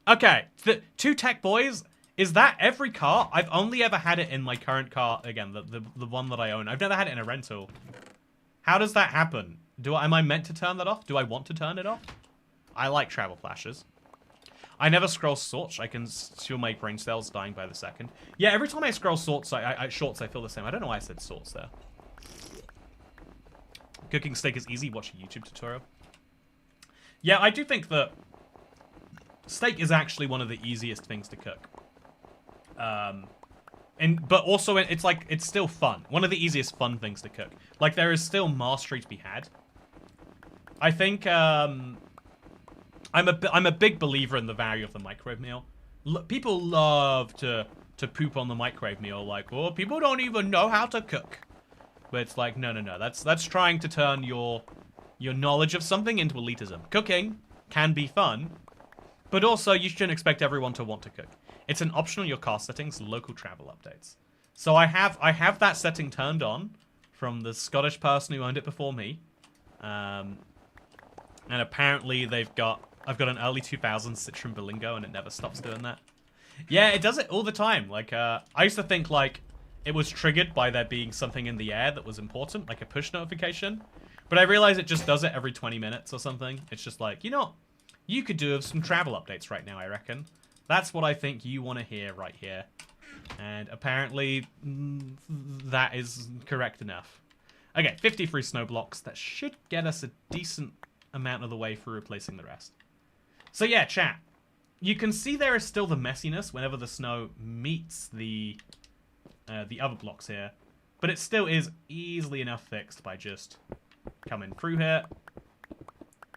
Okay, the two tech boys... Is that every car? I've only ever had it in my current car. Again, the one that I own. I've never had it in a rental. How does that happen? Am I meant to turn that off? Do I want to turn it off? I like travel flashes. I never scroll shorts. I can feel my brain cells dying by the second. Yeah, every time I scroll shorts, I feel the same. I don't know why I said shorts there. Cooking steak is easy. Watch a YouTube tutorial. Yeah, I do think that steak is actually one of the easiest things to cook. But also it's like, it's still fun. One of the easiest fun things to cook. Like, there is still mastery to be had. I think, I'm a big believer in the value of the microwave meal. People love to poop on the microwave meal, like, oh, people don't even know how to cook. But it's like, no. That's trying to turn your knowledge of something into elitism. Cooking can be fun, but also you shouldn't expect everyone to want to cook. It's an option on your car settings, local travel updates. So I have that setting turned on from the Scottish person who owned it before me. And apparently I've got an early 2000s Citroen Berlingo and it never stops doing that. Yeah, it does it all the time. Like, I used to think, like, it was triggered by there being something in the air that was important, like a push notification. But I realized it just does it every 20 minutes or something. It's just like, you know, you could do some travel updates right now, I reckon. That's what I think you want to hear right here. And apparently, that is correct enough. Okay, 53 snow blocks. That should get us a decent amount of the way for replacing the rest. So yeah, chat. You can see there is still the messiness whenever the snow meets the other blocks here. But it still is easily enough fixed by just coming through here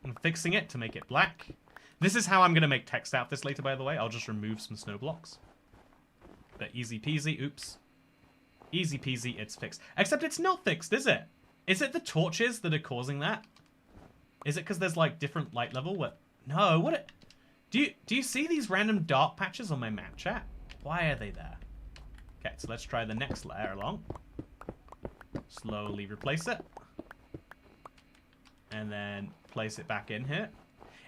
and fixing it to make it black. This is how I'm going to make text out this later, by the way. I'll just remove some snow blocks. But easy peasy. Oops. Easy peasy, it's fixed. Except it's not fixed, is it? Is it the torches that are causing that? Is it because there's, like, different light level? What? No, what? Do you see these random dark patches on my map, chat? Why are they there? Okay, so let's try the next layer along. Slowly replace it. And then place it back in here.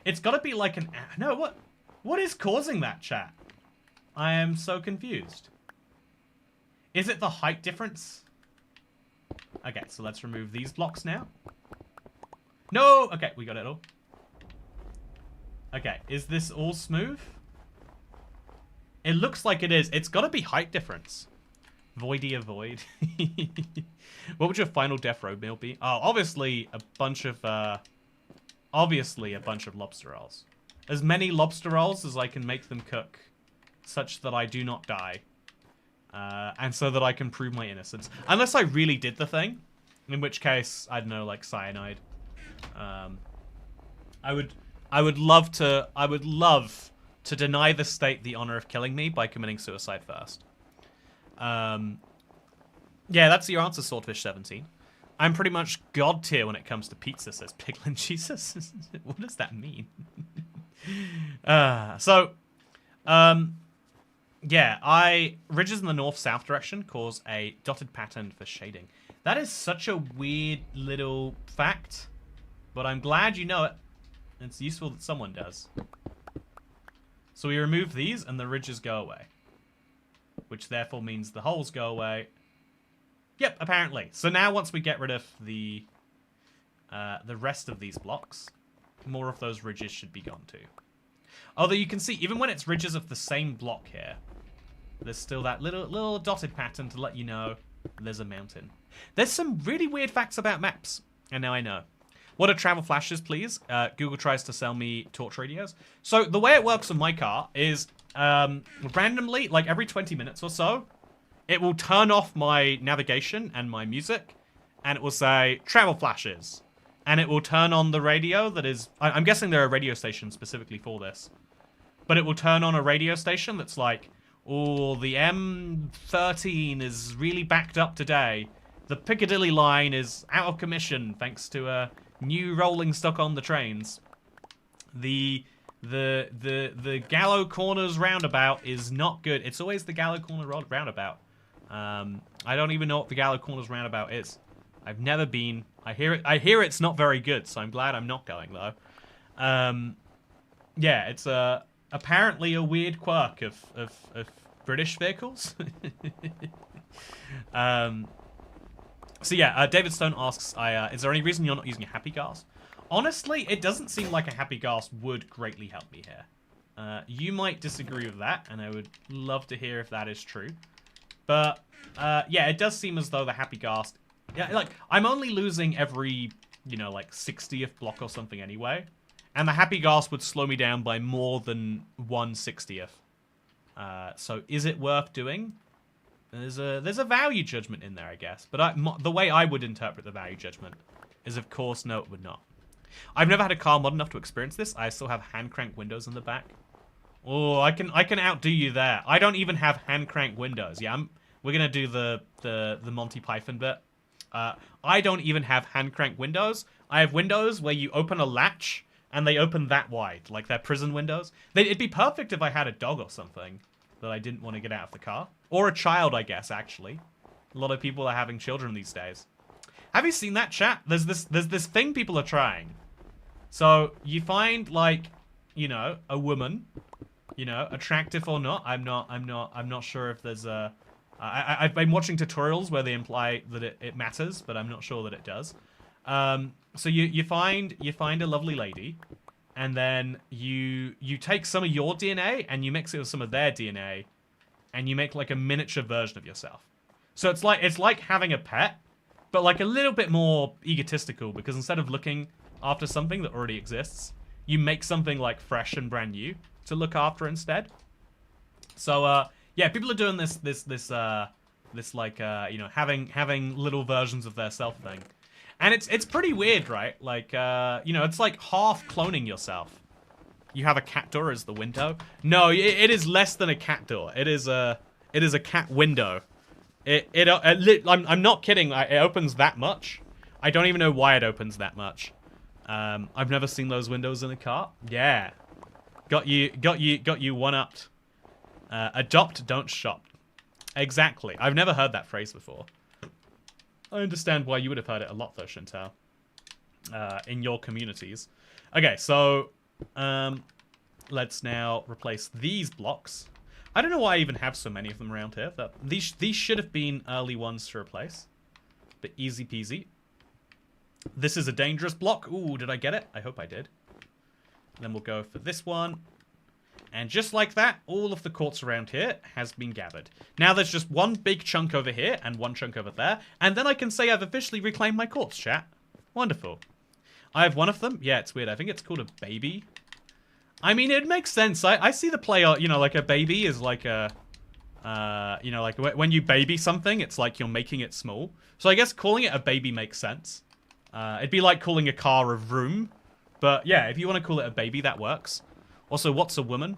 It's got to be like an... No, what? What is causing that, chat? I am so confused. Is it the height difference? Okay, so let's remove these blocks now. No! Okay, we got it all. Okay, is this all smooth? It looks like it is. It's got to be height difference. Voidy avoid. What would your final death row meal be? Oh, obviously a bunch of lobster rolls. as many lobster rolls as I can make them cook, such that I do not die. And so that I can prove my innocence. Unless I really did the thing, in which case, I don't know, like cyanide. I would love to deny the state the honor of killing me by committing suicide first. Yeah, that's your answer, Swordfish17. I'm pretty much god tier when it comes to pizza, says Piglin Jesus. What does that mean? Yeah, ridges in the north-south direction cause a dotted pattern for shading. That is such a weird little fact, but I'm glad you know it. It's useful that someone does. So we remove these and the ridges go away, which therefore means the holes go away. Yep, apparently. So now once we get rid of the rest of these blocks, more of those ridges should be gone too. Although you can see, even when it's ridges of the same block here, there's still that little dotted pattern to let you know there's a mountain. There's some really weird facts about maps, and now I know. What are travel flashes, please? Google tries to sell me torch radios. So the way it works on my car is randomly, like every 20 minutes or so, it will turn off my navigation and my music, and it will say, travel flashes. And it will turn on the radio that is... I'm guessing there are radio stations specifically for this. But it will turn on a radio station that's like, oh, the M13 is really backed up today. The Piccadilly line is out of commission thanks to a new rolling stock on the trains. The Gallow Corners roundabout is not good. It's always the Gallow Corner roundabout. I don't even know what the Gallow Corners roundabout is. I've never been. I hear it's not very good, so I'm glad I'm not going though. Yeah, it's apparently a weird quirk of British vehicles. So yeah, David Stone asks, is there any reason you're not using a happy gas? Honestly, it doesn't seem like a happy gas would greatly help me here. You might disagree with that, and I would love to hear if that is true. But yeah, it does seem as though the happy gas... Yeah, like, I'm only losing every, you know, like 60th block or something anyway. And the happy gas would slow me down by more than 1/60th. So is it worth doing? There's a value judgment in there, I guess. But the way I would interpret the value judgment is, of course, no, it would not. I've never had a car mod enough to experience this. I still have hand crank windows in the back. Oh, I can outdo you there. I don't even have hand crank windows. Yeah, we're gonna do the Monty Python bit. I don't even have hand crank windows. I have windows where you open a latch and they open that wide, like they're prison windows. It'd be perfect if I had a dog or something that I didn't want to get out of the car. Or a child, I guess, actually. A lot of people are having children these days. Have you seen that, chat? There's this thing people are trying. So you find, like, you know, a woman, you know, attractive or not. I'm not sure if there's a... I've been watching tutorials where they imply that it matters, but I'm not sure that it does. So you find a lovely lady, and then you take some of your DNA and you mix it with some of their DNA, and you make like a miniature version of yourself. So it's like having a pet, but like a little bit more egotistical, because instead of looking after something that already exists, you make something like fresh and brand new to look after instead. So yeah, people are doing this like you know, having little versions of their self thing, and it's pretty weird, right? Like you know, it's like half cloning yourself. You have a cat door as the window. No, it is less than a cat door. It is a cat window. I'm not kidding. It opens that much. I don't even know why it opens that much. I've never seen those windows in a car. Yeah, got you one-upped. Adopt, don't shop. Exactly. I've never heard that phrase before. I understand why you would have heard it a lot, though, Chantal. In your communities. Okay, so let's now replace these blocks. I don't know why I even have so many of them around here. These should have been early ones to replace. But easy peasy. This is a dangerous block. Ooh, did I get it? I hope I did. Then we'll go for this one. And just like that, all of the quartz around here has been gathered. Now there's just one big chunk over here and one chunk over there. And then I can say I've officially reclaimed my quartz, chat. Wonderful. I have one of them. Yeah, it's weird. I think it's called a baby. I mean, it makes sense. I see the play, you know, like a baby is like a, you know, like when you baby something, it's like you're making it small. So I guess calling it a baby makes sense. It'd be like calling a car a vroom. But yeah, if you want to call it a baby, that works. Also, what's a woman?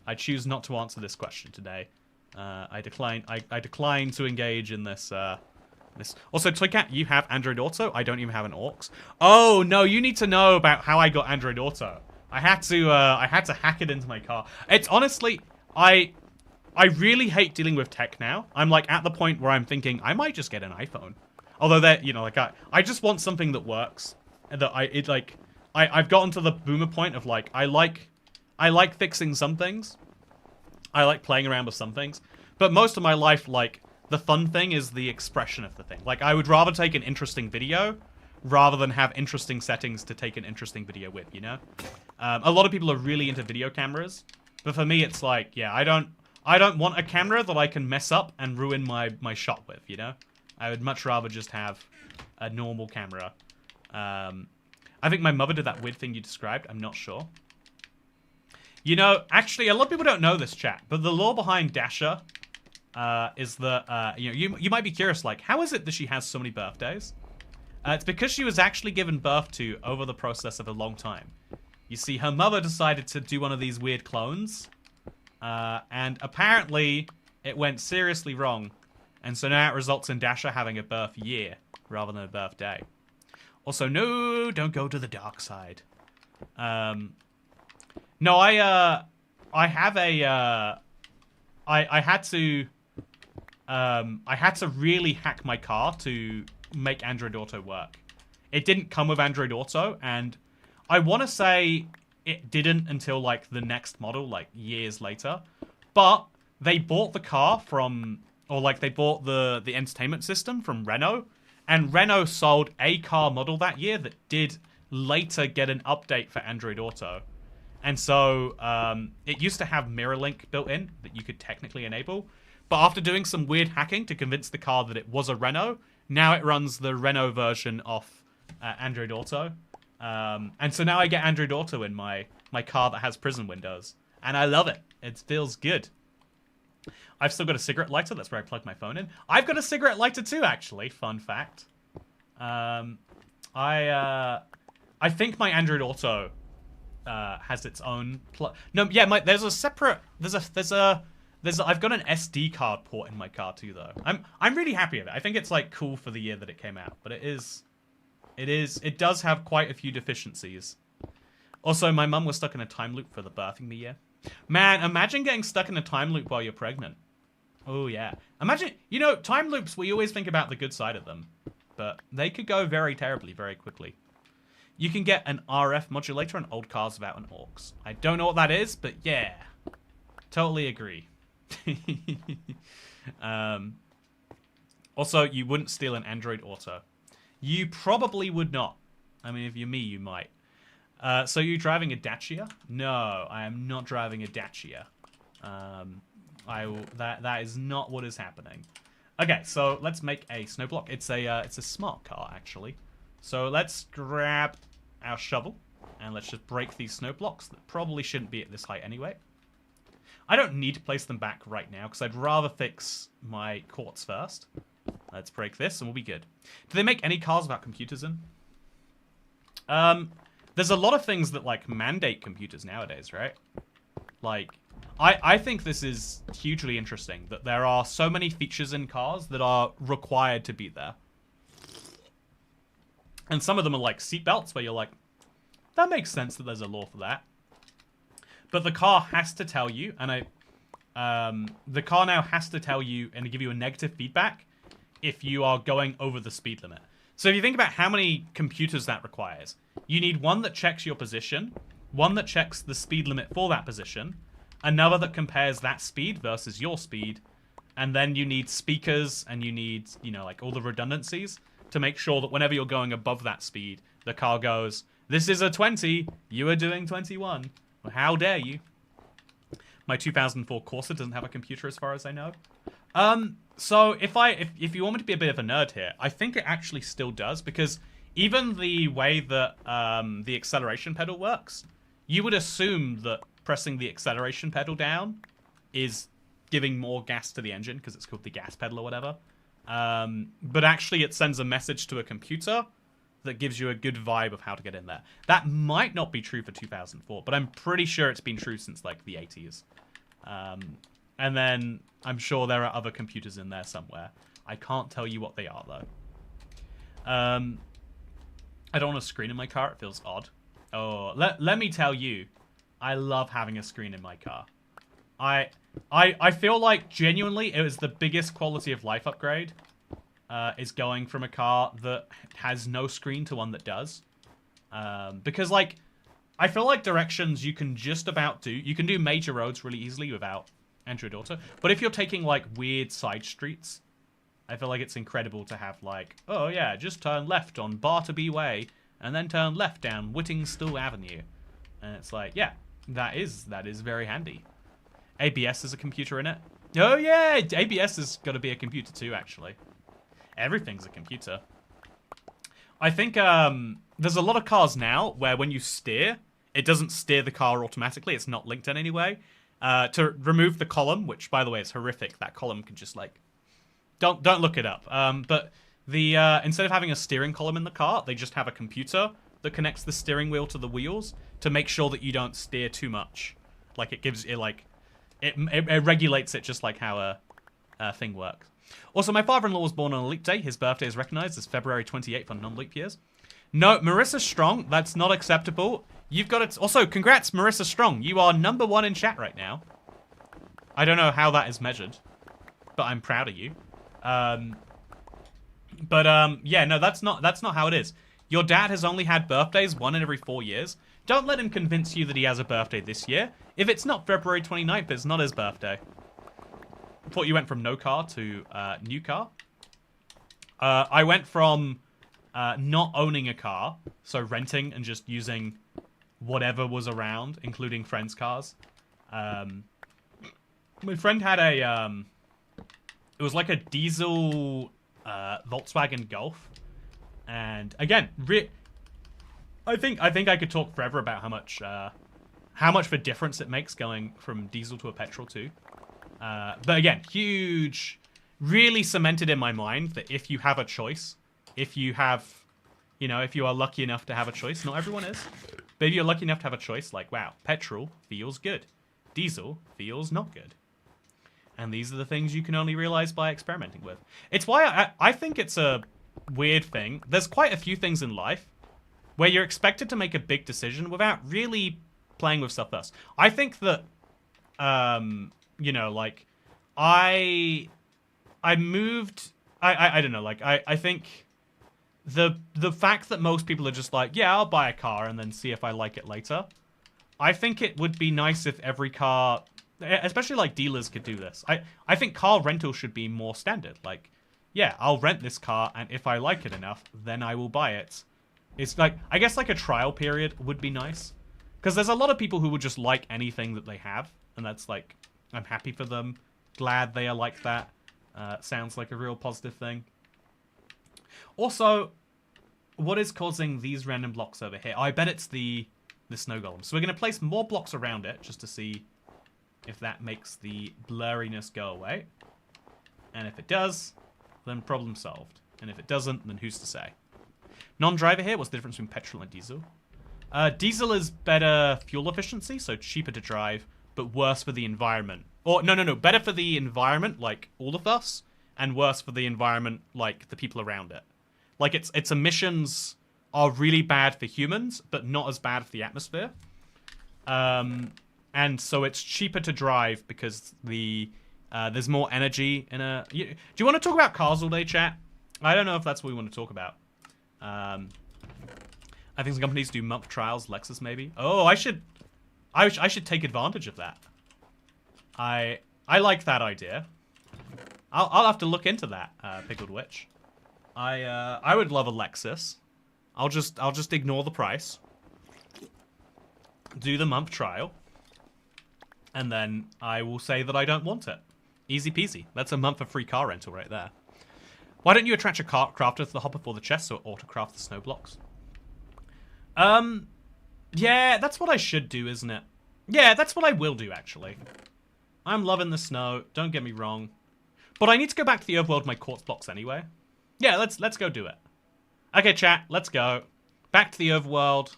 I choose not to answer this question today. I decline to engage in this. This. Also, Toycat, you have Android Auto. I don't even have an aux. Oh no, you need to know about how I got Android Auto. I had to hack it into my car. It's honestly, I really hate dealing with tech now. I'm like at the point where I'm thinking I might just get an iPhone. Although that, you know, like I just want something that works. And that I've gotten to the boomer point of like I like fixing some things. I like playing around with some things. But most of my life, like, the fun thing is the expression of the thing. Like, I would rather take an interesting video rather than have interesting settings to take an interesting video with, you know? A lot of people are really into video cameras. But for me, it's like, yeah, I don't want a camera that I can mess up and ruin my shot with, you know? I would much rather just have a normal camera. I think my mother did that weird thing you described. I'm not sure. You know, actually, a lot of people don't know this, chat, but the lore behind Dasha is that, you know, you might be curious, like, how is it that she has so many birthdays? It's because she was actually given birth to over the process of a long time. You see, her mother decided to do one of these weird clones, and apparently it went seriously wrong, and so now it results in Dasha having a birth year rather than a birthday. Also, no, don't go to the dark side. No, I had to really hack my car to make Android Auto work. It didn't come with Android Auto, and I want to say it didn't until, like, the next model, like, years later. But they bought the car from, or, like, they bought the entertainment system from Renault, and Renault sold a car model that year that did later get an update for Android Auto. And so, it used to have mirror link built in that you could technically enable. But after doing some weird hacking to convince the car that it was a Renault, now it runs the Renault version of Android Auto. And so now I get Android Auto in my car that has prison windows. And I love it. It feels good. I've still got a cigarette lighter. That's where I plug my phone in. I've got a cigarette lighter too, actually. Fun fact. I think my Android Auto has its own no, yeah, there's a separate I've got an SD card port in my car too, though. I'm really happy with it. I think it's like cool for the year that it came out, but it does have quite a few deficiencies. Also, my mum was stuck in a time loop for the birthing me year. Man, imagine getting stuck in a time loop while you're pregnant. Oh yeah. Imagine, you know, time loops, we always think about the good side of them, but they could go very terribly very quickly. You can get an RF modulator on old cars without an aux. I don't know what that is, but yeah. Totally agree. Also, you wouldn't steal an Android Auto. You probably would not. I mean, if you're me, you might. So you're driving a Dacia? No, I am not driving a Dacia. That is not what is happening. Okay, so let's make a snow block. It's a smart car, actually. So let's grab our shovel and let's just break these snow blocks that probably shouldn't be at this height anyway. I don't need to place them back right now because I'd rather fix my quartz first. Let's break this and we'll be good. Do they make any cars without computers in? There's a lot of things that, like, mandate computers nowadays, right? Like, I think this is hugely interesting that there are so many features in cars that are required to be there. And some of them are like seatbelts where you're like, that makes sense that there's a law for that. But the car has to tell you, and the car now has to tell you and give you a negative feedback if you are going over the speed limit. So if you think about how many computers that requires, you need one that checks your position, one that checks the speed limit for that position, another that compares that speed versus your speed, and then you need speakers and you need, you know, like all the redundancies to make sure that whenever you're going above that speed, the car goes, this is a 20, you are doing 21. Well, how dare you? My 2004 Corsa doesn't have a computer as far as I know. So if you want me to be a bit of a nerd here, I think it actually still does, because even the way that the acceleration pedal works, you would assume that pressing the acceleration pedal down is giving more gas to the engine because it's called the gas pedal or whatever. But actually it sends a message to a computer that gives you a good vibe of how to get in there. That might not be true for 2004, but I'm pretty sure it's been true since like the 80s. And then I'm sure there are other computers in there somewhere. I can't tell you what they are though. I don't want a screen in my car. It feels odd. Oh, let me tell you, I love having a screen in my car. I feel like genuinely it was the biggest quality of life upgrade. Is going from a car that has no screen to one that does. Because like, I feel like directions you can just about do. You can do major roads really easily without Android Auto. But if you're taking like weird side streets, I feel like it's incredible to have like, oh yeah, just turn left on Bartleby Way and then turn left down Whittingstall Avenue. And it's like, yeah, that is very handy. ABS is a computer in it. Oh yeah, ABS has got to be a computer too, actually. Everything's a computer. I think there's a lot of cars now where when you steer, it doesn't steer the car automatically. It's not linked in any way. To remove the column, which by the way is horrific. That column can just like, don't look it up. But the instead of having a steering column in the car, they just have a computer that connects the steering wheel to the wheels to make sure that you don't steer too much. Like it gives it like it regulates it just like how a thing works. Also, my father-in-law was born on a leap day. His birthday is recognized as February 28th on non-leap years. No, Marissa Strong, that's not acceptable. You've got it. Also, congrats, Marissa Strong. You are #1 in chat right now. I don't know how that is measured, but I'm proud of you. Yeah, no, that's not how it is. Your dad has only had birthdays 1 in every 4 years. Don't let him convince you that he has a birthday this year. If it's not February 29th, it's not his birthday. I thought you went from no car to new car. I went from not owning a car, so renting and just using whatever was around, including friends' cars. My friend had a, it was like a diesel Volkswagen Golf. And again, I think I could talk forever about how much of a difference it makes going from diesel to a petrol too. But again, huge, really cemented in my mind that if you have a choice, if you have, you know, if you are lucky enough to have a choice, not everyone is, but if you're lucky enough to have a choice, like, wow, petrol feels good, diesel feels not good. And these are the things you can only realize by experimenting with. It's why I think it's a weird thing. There's quite a few things in life where you're expected to make a big decision without really playing with stuff first. I think that, you know, like, I moved, I don't know, like, I think the fact that most people are just like, yeah, I'll buy a car and then see if I like it later. I think it would be nice if every car, especially like dealers, could do this. I think car rental should be more standard. Like, yeah, I'll rent this car and if I like it enough, then I will buy it. It's like, I guess like a trial period would be nice. Because there's a lot of people who would just like anything that they have. And that's like, I'm happy for them. Glad they are like that. Sounds like a real positive thing. Also, what is causing these random blocks over here? Oh, I bet it's the snow golem. So we're going to place more blocks around it just to see if that makes the blurriness go away. And if it does, then problem solved. And if it doesn't, then who's to say? Non-driver here, what's the difference between petrol and diesel? Diesel is better fuel efficiency, so cheaper to drive, but worse for the environment. Or, no, better for the environment, like all of us, and worse for the environment, like the people around it. Like, its emissions are really bad for humans, but not as bad for the atmosphere. And so it's cheaper to drive because there's more energy in a... Do you want to talk about cars all day, chat? I don't know if that's what we want to talk about. I think some companies do month trials, Lexus maybe. Oh, I should take advantage of that. I like that idea. I'll have to look into that, Pickled Witch. I would love a Lexus. I'll just ignore the price. Do the month trial. And then I will say that I don't want it. Easy peasy. That's a month of free car rental right there. Why don't you attach a crafter to the hopper for the chest so it auto-craft the snow blocks? Yeah, that's what I should do, isn't it? Yeah, that's what I will do, actually. I'm loving the snow, don't get me wrong. But I need to go back to the overworld my quartz blocks anyway. Yeah, let's go do it. Okay, chat, let's go. Back to the overworld.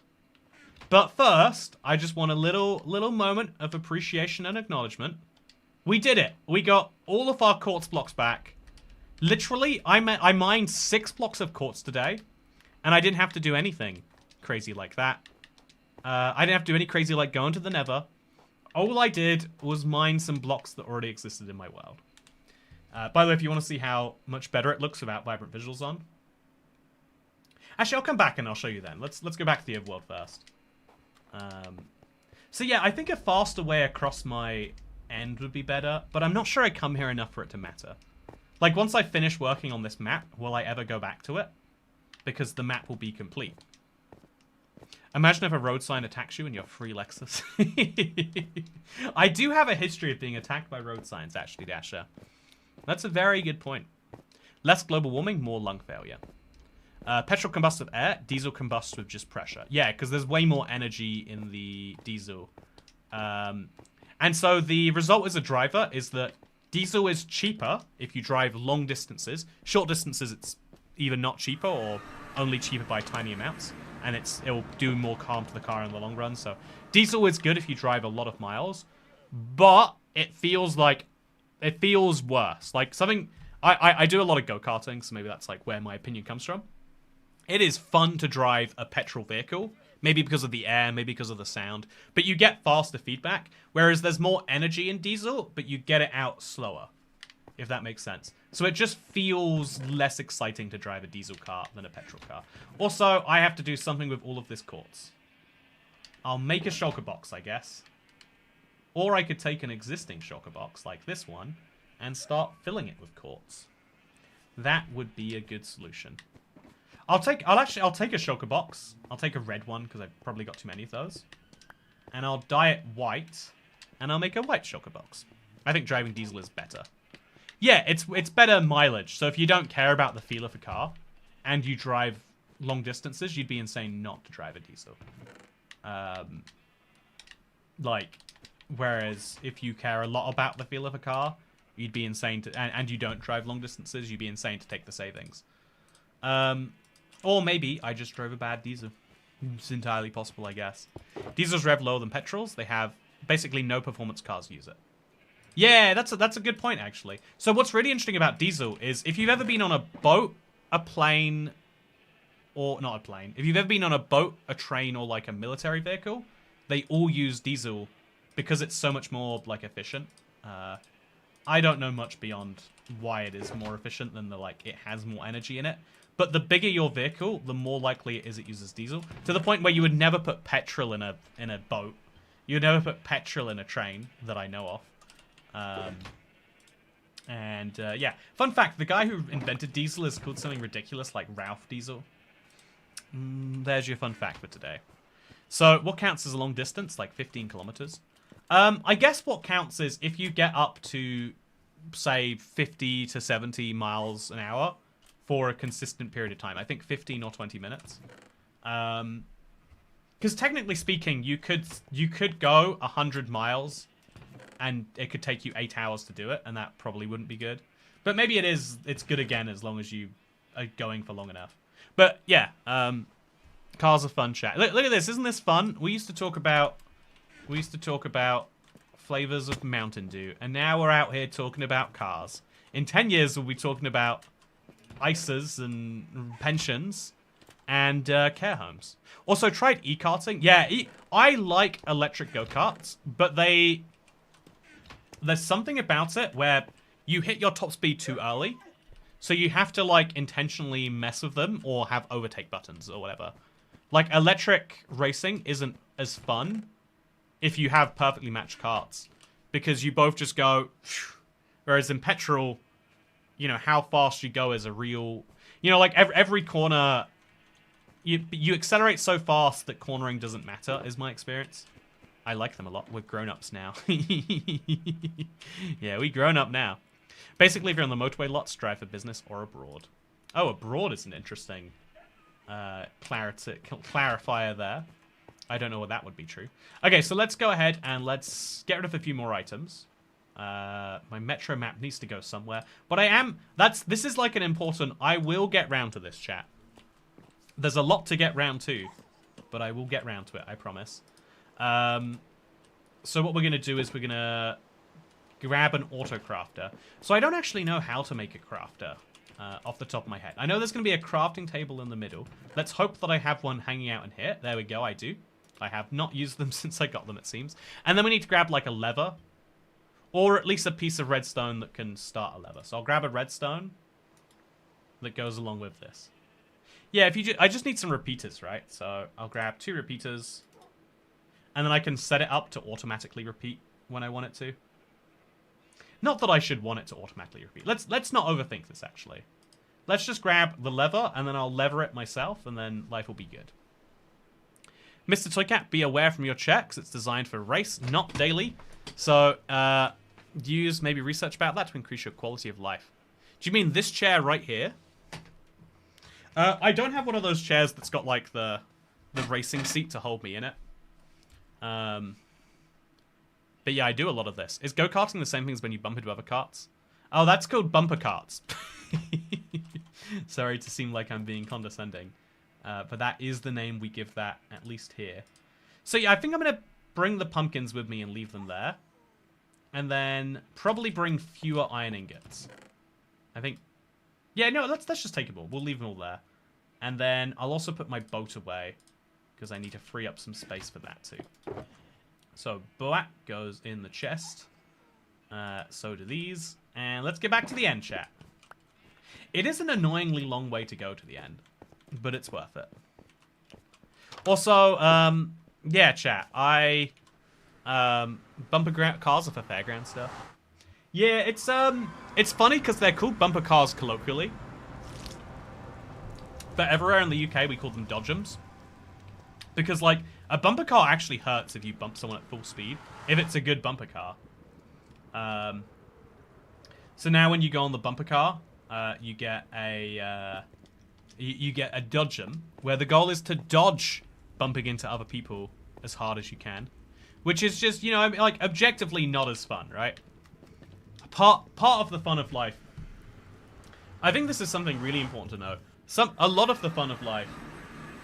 But first, I just want a little moment of appreciation and acknowledgement. We did it. We got all of our quartz blocks back. Literally, I mined 6 blocks of quartz today, and I didn't have to do anything crazy like that. I didn't have to do any crazy like going to the Nether. All I did was mine some blocks that already existed in my world. By the way, if you want to see how much better it looks without vibrant visuals on. Actually, I'll come back and I'll show you then. Let's go back to the overworld first. So yeah, I think a faster way across my end would be better, but I'm not sure I come here enough for it to matter. Like, once I finish working on this map, will I ever go back to it? Because the map will be complete. Imagine if a road sign attacks you and you're free Lexus. I do have a history of being attacked by road signs, actually, Dasher. That's a very good point. Less global warming, more lung failure. Petrol combusts with air, diesel combusts with just pressure. Yeah, because there's way more energy in the diesel. And so the result as a driver is that diesel is cheaper if you drive long distances. Short distances, it's either not cheaper or only cheaper by tiny amounts. And it'll do more harm to the car in the long run. So diesel is good if you drive a lot of miles. But it feels worse. Like something... I do a lot of go-karting, so maybe that's like where my opinion comes from. It is fun to drive a petrol vehicle. Maybe because of the air, maybe because of the sound. But you get faster feedback. Whereas there's more energy in diesel, but you get it out slower. If that makes sense. So it just feels less exciting to drive a diesel car than a petrol car. Also, I have to do something with all of this quartz. I'll make a shulker box, I guess. Or I could take an existing shulker box, like this one, and start filling it with quartz. That would be a good solution. I'll take a shulker box. I'll take a red one, because I've probably got too many of those. And I'll dye it white, and I'll make a white shulker box. I think driving diesel is better. Yeah, it's better mileage. So if you don't care about the feel of a car, and you drive long distances, you'd be insane not to drive a diesel. Whereas if you care a lot about the feel of a car, you'd be insane to, and you don't drive long distances, you'd be insane to take the savings. Or maybe I just drove a bad diesel. It's entirely possible, I guess. Diesels rev lower than petrols. They have basically no performance cars use it. Yeah, that's a good point, actually. So what's really interesting about diesel is if you've ever been on a boat, a plane, or not a plane. If you've ever been on a boat, a train, or like a military vehicle, they all use diesel because it's so much more like efficient. I don't know much beyond why it is more efficient than it has more energy in it. But the bigger your vehicle, the more likely it is it uses diesel. To the point where you would never put petrol in a boat. You would never put petrol in a train that I know of. Yeah. Fun fact, the guy who invented diesel is called something ridiculous like Ralph Diesel. There's your fun fact for today. So what counts as a long distance? Like 15 kilometers. I guess what counts is if you get up to, say, 50 to 70 miles an hour for a consistent period of time. I think 15 or 20 minutes. Because technically speaking, you could go 100 miles and it could take you 8 hours to do it, and that probably wouldn't be good. But maybe it's good again as long as you are going for long enough. But yeah, cars are fun chat. Look at this, isn't this fun? We used to talk about flavors of Mountain Dew, and now we're out here talking about cars. In 10 years, we'll be talking about ISAs and pensions and care homes. Also, tried e-karting. Yeah, I like electric go-karts, but there's something about it where you hit your top speed too early, so you have to intentionally mess with them or have overtake buttons or whatever. Like, electric racing isn't as fun if you have perfectly matched carts, because you both just go, whereas in petrol, how fast you go is a real, every corner, you accelerate so fast that cornering doesn't matter, is my experience. I like them a lot. We're grown-ups now. Yeah, we grown up now. Basically, if you're on the motorway lots, drive for business or abroad. Oh, abroad is an interesting clarifier there. I don't know what that would be true. Okay, so let's go ahead and let's get rid of a few more items. My metro map needs to go somewhere. But this is like an important, I will get round to this, chat. There's a lot to get round to, but I will get round to it, I promise. So what we're going to do is we're going to grab an auto crafter. So I don't actually know how to make a crafter off the top of my head. I know there's going to be a crafting table in the middle. Let's hope that I have one hanging out in here. There we go, I do. I have not used them since I got them, it seems. And then we need to grab like a lever. Or at least a piece of redstone that can start a lever. So I'll grab a redstone that goes along with this. Yeah, I just need some repeaters, right? So I'll grab 2 repeaters. And then I can set it up to automatically repeat when I want it to. Not that I should want it to automatically repeat. Let's not overthink this, actually. Let's just grab the lever, and then I'll lever it myself, and then life will be good. Mr. Toycat, be aware from your checks. It's designed for race, not daily. So, use maybe research about that to increase your quality of life. Do you mean this chair right here? I don't have one of those chairs that's got, like, the racing seat to hold me in it. But yeah, I do a lot of this. Is go-karting the same thing as when you bump into other carts? Oh, that's called bumper carts. Sorry to seem like I'm being condescending. But that is the name we give that, at least here. So yeah, I think I'm going to bring the pumpkins with me and leave them there. And then probably bring fewer iron ingots. I think... Yeah, no, let's just take them all. We'll leave them all there. And then I'll also put my boat away. Because I need to free up some space for that too. So, boat goes in the chest. So do these. And let's get back to the end, chat. It is an annoyingly long way to go to the end. But it's worth it. Also, yeah, chat. Bumper cars are for fairground stuff. Yeah, it's funny because they're called bumper cars colloquially. But everywhere in the UK, we call them dodgems. Because, like, a bumper car actually hurts if you bump someone at full speed. If it's a good bumper car. So now when you go on the bumper car, you get a dodgem, where the goal is to dodge bumping into other people as hard as you can. Which is just, you know, like, objectively not as fun, right? Part of the fun of life. I think this is something really important to know. A lot of the fun of life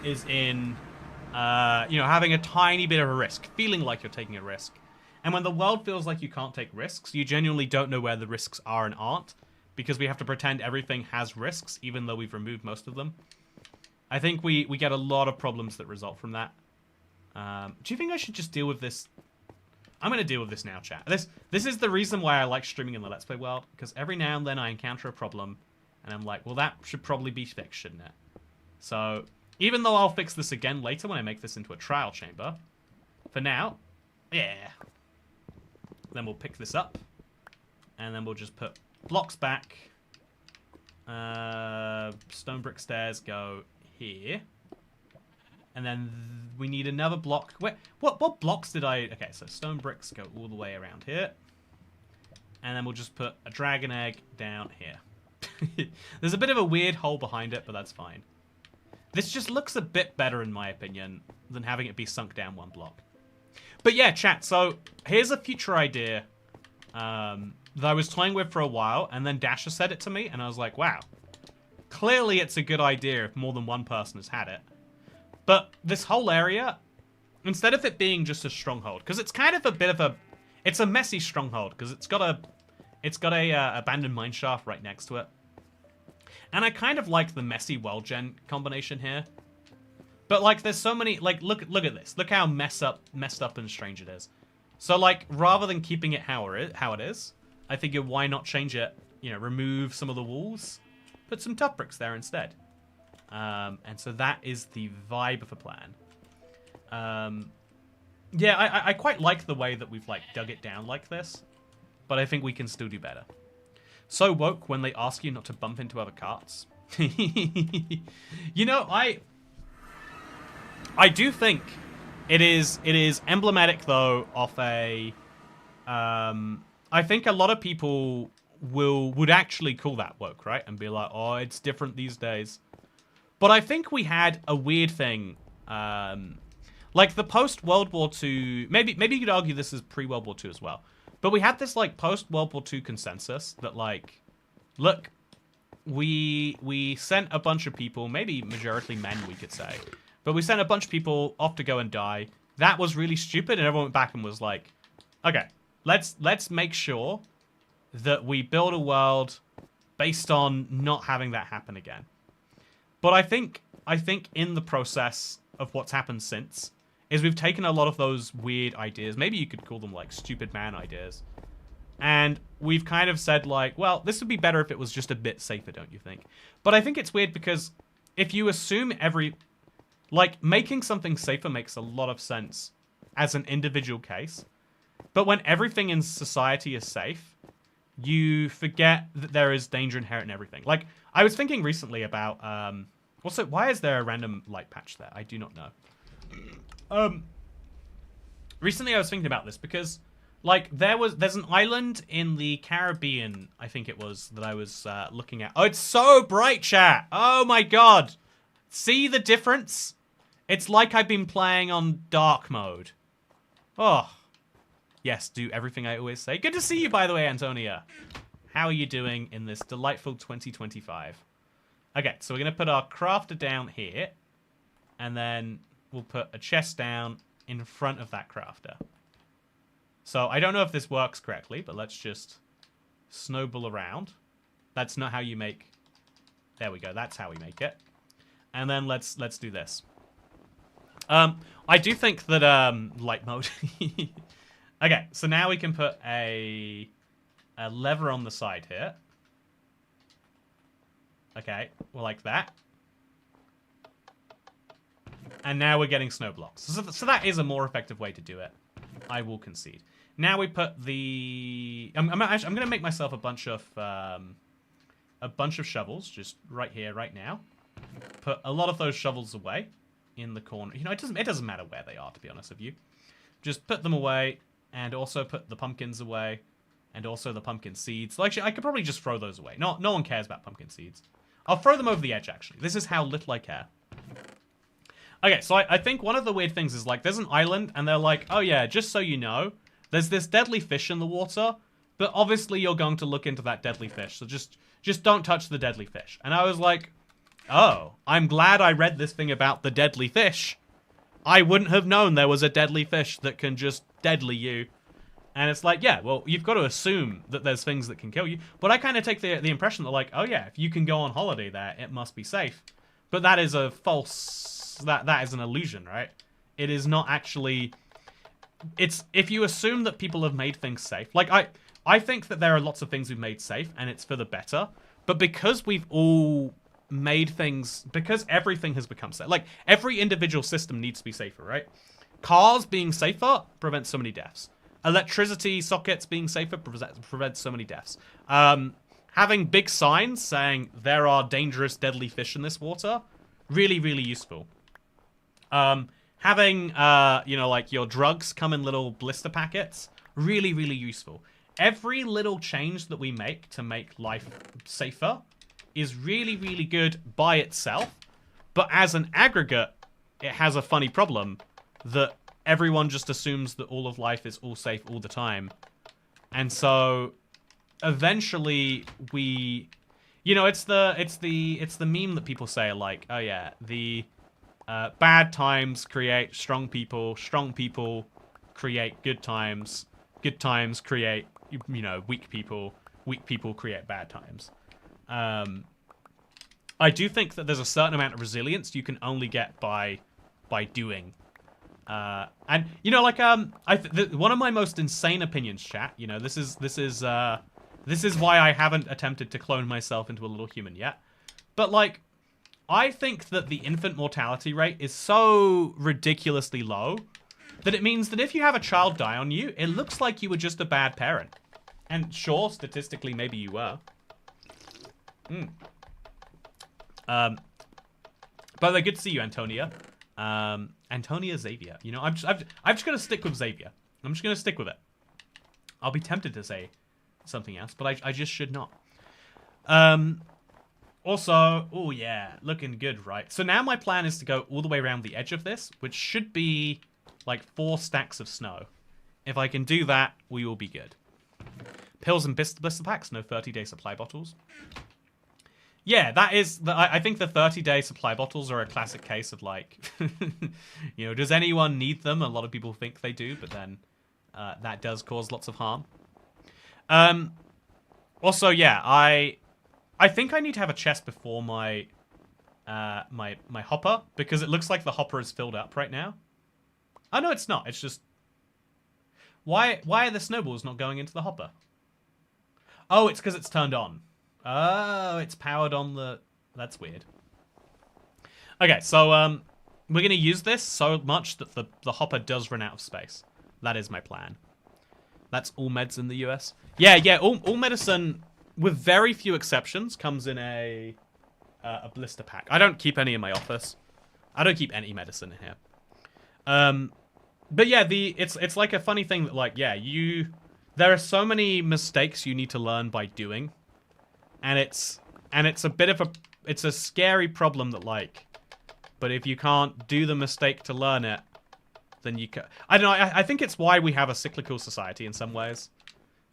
is in, you know, having a tiny bit of a risk. Feeling like you're taking a risk. And when the world feels like you can't take risks, you genuinely don't know where the risks are and aren't. Because we have to pretend everything has risks, even though we've removed most of them. I think we get a lot of problems that result from that. Do you think I should just deal with this? I'm going to deal with this now, chat. This is the reason why I like streaming in the Let's Play world. Because every now and then I encounter a problem. And I'm like, well, that should probably be fixed, shouldn't it? So, even though I'll fix this again later when I make this into a trial chamber. For now, yeah. Then we'll pick this up. And then we'll just put blocks back. Stone brick stairs go here. And then we need another block. Wait, what blocks did I... Okay, so stone bricks go all the way around here. And then we'll just put a dragon egg down here. There's a bit of a weird hole behind it, but that's fine. This just looks a bit better, in my opinion, than having it be sunk down one block. But yeah, chat, so here's a future idea that I was toying with for a while, and then Dasher said it to me, and I was like, wow. Clearly it's a good idea if more than one person has had it. But this whole area, instead of it being just a stronghold, because it's kind of a bit of a... It's a messy stronghold, because it's got a abandoned mineshaft right next to it. And I kind of like the messy world gen combination here. But, like, there's so many... Like, look at this. Look how messed up and strange it is. So, like, rather than keeping it how it is, I figured why not change it, you know, remove some of the walls, put some tough bricks there instead. And so that is the vibe of the plan. Yeah, I quite like the way that we've, like, dug it down like this. But I think we can still do better. So woke when they ask you not to bump into other carts. You know, I do think it is emblematic, though, of a... I think a lot of people would actually call that woke, right? And be like, oh, it's different these days. But I think we had a weird thing. Like the post-World War II, maybe you could argue this is pre-World War II as well. But we had this like post-World War II consensus that like, look, we sent a bunch of people, maybe majority men we could say, but we sent a bunch of people off to go and die. That was really stupid, and everyone went back and was like, okay, let's make sure that we build a world based on not having that happen again. But I think in the process of what's happened since is we've taken a lot of those weird ideas, maybe you could call them like stupid man ideas, and we've kind of said like, well, this would be better if it was just a bit safer, don't you think? But I think it's weird because if you assume like making something safer makes a lot of sense as an individual case, but when everything in society is safe, you forget that there is danger inherent in everything. Like, I was thinking recently about, also, why is there a random light patch there? I do not know. Recently I was thinking about this because, like, there's an island in the Caribbean, I think it was, that I was looking at. Oh, it's so bright, chat! Oh my god! See the difference? It's like I've been playing on dark mode. Oh. Yes, do everything I always say. Good to see you, by the way, Antonia. How are you doing in this delightful 2025? Okay, so we're going to put our crafter down here. And then we'll put a chest down in front of that crafter. So I don't know if this works correctly, but let's just snowball around. That's not how you make... There we go, that's how we make it. And then let's do this. I do think that light mode... Okay, so now we can put a lever on the side here. Okay, well, like that. And now we're getting snow blocks. So that is a more effective way to do it. I will concede. Now we put the... I'm going to make myself a bunch of shovels, just right here, right now. Put a lot of those shovels away in the corner. You know, it doesn't matter where they are, to be honest with you. Just put them away. And also put the pumpkins away. And also the pumpkin seeds. Well, actually, I could probably just throw those away. No one cares about pumpkin seeds. I'll throw them over the edge, actually. This is how little I care. Okay, so I think one of the weird things is, like, there's an island, and they're like, oh yeah, just so you know, there's this deadly fish in the water, but obviously you're going to look into that deadly fish, so just don't touch the deadly fish. And I was like, oh, I'm glad I read this thing about the deadly fish. I wouldn't have known there was a deadly fish that can just deadly you. And it's like, yeah, well, you've got to assume that there's things that can kill you. But I kind of take the impression that, like, oh yeah, if you can go on holiday there, it must be safe. But that is a false... That is an illusion, right? It is not actually... It's... If you assume that people have made things safe... Like, I think that there are lots of things we've made safe, and it's for the better. But because we've all... made things, because everything has become safe. Like, every individual system needs to be safer, right? Cars being safer prevents so many deaths. Electricity sockets being safer prevents so many deaths. Having big signs saying there are dangerous, deadly fish in this water, really, really useful. Having, you know, like your drugs come in little blister packets, really, really useful. Every little change that we make to make life safer is really, really good by itself, but as an aggregate, it has a funny problem that everyone just assumes that all of life is all safe all the time. And so eventually we, you know, it's the meme that people say, like, oh yeah, the bad times create strong people create good times create, you know, weak people create bad times. I do think that there's a certain amount of resilience you can only get by doing. And you know, like one of my most insane opinions, chat. You know, this is why I haven't attempted to clone myself into a little human yet. But like, I think that the infant mortality rate is so ridiculously low that it means that if you have a child die on you, it looks like you were just a bad parent. And sure, statistically, maybe you were. By the way, good to see you, Antonia. Antonia Xavier. You know, I'm just gonna stick with Xavier. I'm just gonna stick with it. I'll be tempted to say something else, but I just should not. Also, oh yeah, looking good, right? So now my plan is to go all the way around the edge of this, which should be like 4 stacks of snow. If I can do that, we will be good. Pills and blister packs, no 30-day supply bottles. Yeah, that is... I think the 30-day supply bottles are a classic case of like... you know, does anyone need them? A lot of people think they do, but then that does cause lots of harm. Also, yeah, I think I need to have a chest before my my hopper, because it looks like the hopper is filled up right now. Oh, no, it's not. It's just... Why are the snowballs not going into the hopper? Oh, it's because it's turned on. Oh, it's powered on the... That's weird. Okay, so we're going to use this so much that the hopper does run out of space. That is my plan. That's all meds in the US. Yeah, all medicine, with very few exceptions, comes in a blister pack. I don't keep any in my office. I don't keep any medicine in here. But yeah, it's like a funny thing that, like, yeah, there are so many mistakes you need to learn by doing. And it's a bit of it's a scary problem that, like, but if you can't do the mistake to learn it, then you can... I don't know, I think it's why we have a cyclical society in some ways.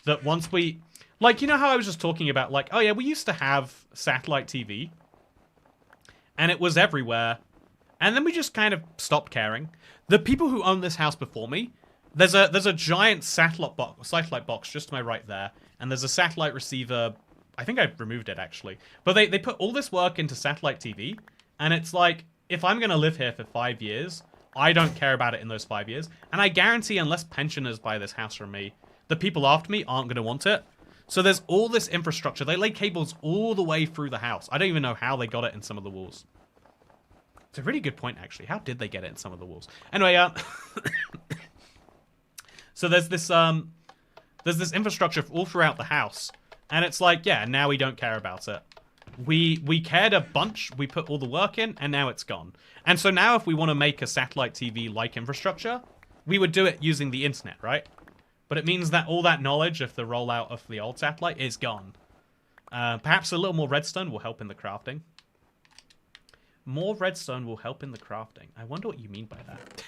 That once we... Like, you know how I was just talking about, like, oh yeah, we used to have satellite TV. And it was everywhere. And then we just kind of stopped caring. The people who own this house before me, there's a giant satellite box just to my right there. And there's a satellite receiver... I think I removed it, actually. But they put all this work into satellite TV. And it's like, if I'm going to live here for 5 years, I don't care about it in those 5 years. And I guarantee unless pensioners buy this house from me, the people after me aren't going to want it. So there's all this infrastructure. They lay cables all the way through the house. I don't even know how they got it in some of the walls. It's a really good point, actually. How did they get it in some of the walls? Anyway, so there's this infrastructure all throughout the house. And it's like, yeah, now we don't care about it. We cared a bunch, we put all the work in, and now it's gone. And so now if we want to make a satellite TV-like infrastructure, we would do it using the internet, right? But it means that all that knowledge of the rollout of the old satellite is gone. Perhaps a little more redstone will help in the crafting. More redstone will help in the crafting. I wonder what you mean by that.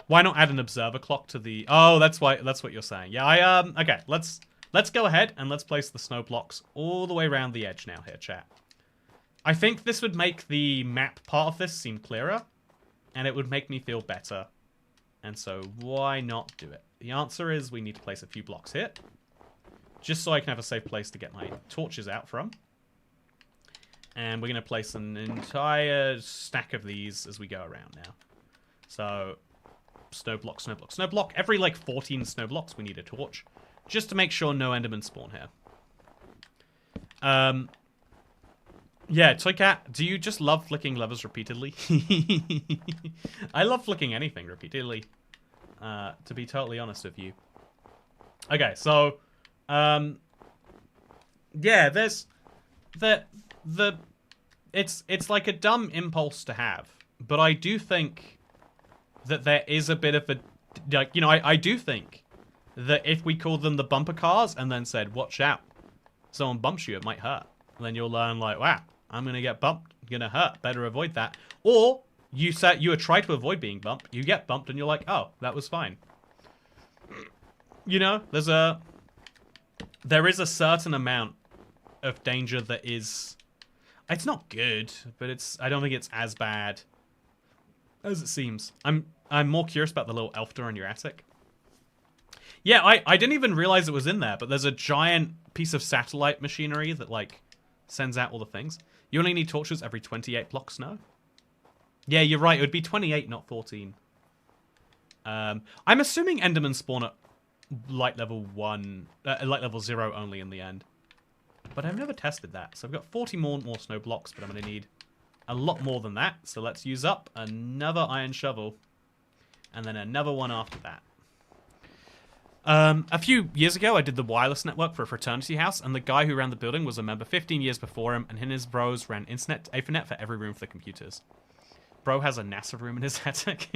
Why not add an observer clock to the... Oh, that's what you're saying. Yeah, okay, let's go ahead and let's place the snow blocks all the way around the edge now here, chat. I think this would make the map part of this seem clearer, and it would make me feel better. And so, why not do it? The answer is we need to place a few blocks here, just so I can have a safe place to get my torches out from. And we're going to place an entire stack of these as we go around now. So... Snow block, snow block, snow block. Every, like, 14 snow blocks, we need a torch. Just to make sure no endermen spawn here. Yeah, Toycat, do you just love flicking levers repeatedly? I love flicking anything repeatedly. To be totally honest with you. Okay, so... yeah, there's... It's like a dumb impulse to have. But I do think... that there is a bit of a... Like, you know, I do think that if we called them the bumper cars and then said, watch out, someone bumps you, it might hurt. And then you'll learn, like, wow, I'm going to get bumped, going to hurt, better avoid that. Or you would try to avoid being bumped, you get bumped, and you're like, oh, that was fine. You know, there is a certain amount of danger that is... It's not good, but I don't think it's as bad as it seems. I'm more curious about the little elf door in your attic. Yeah, I didn't even realize it was in there, but there's a giant piece of satellite machinery that, like, sends out all the things. You only need torches every 28 blocks now? Yeah, you're right. It would be 28, not 14. I'm assuming Endermen spawn at light level 1, light level 0 only in the end. But I've never tested that. So I've got 40 more snow blocks, but I'm going to need a lot more than that. So let's use up another iron shovel. And then another one after that. A few years ago, I did the wireless network for a fraternity house, and the guy who ran the building was a member 15 years before him, and he and his bros ran internet Ethernet for every room for the computers. Bro has a NASA room in his attic.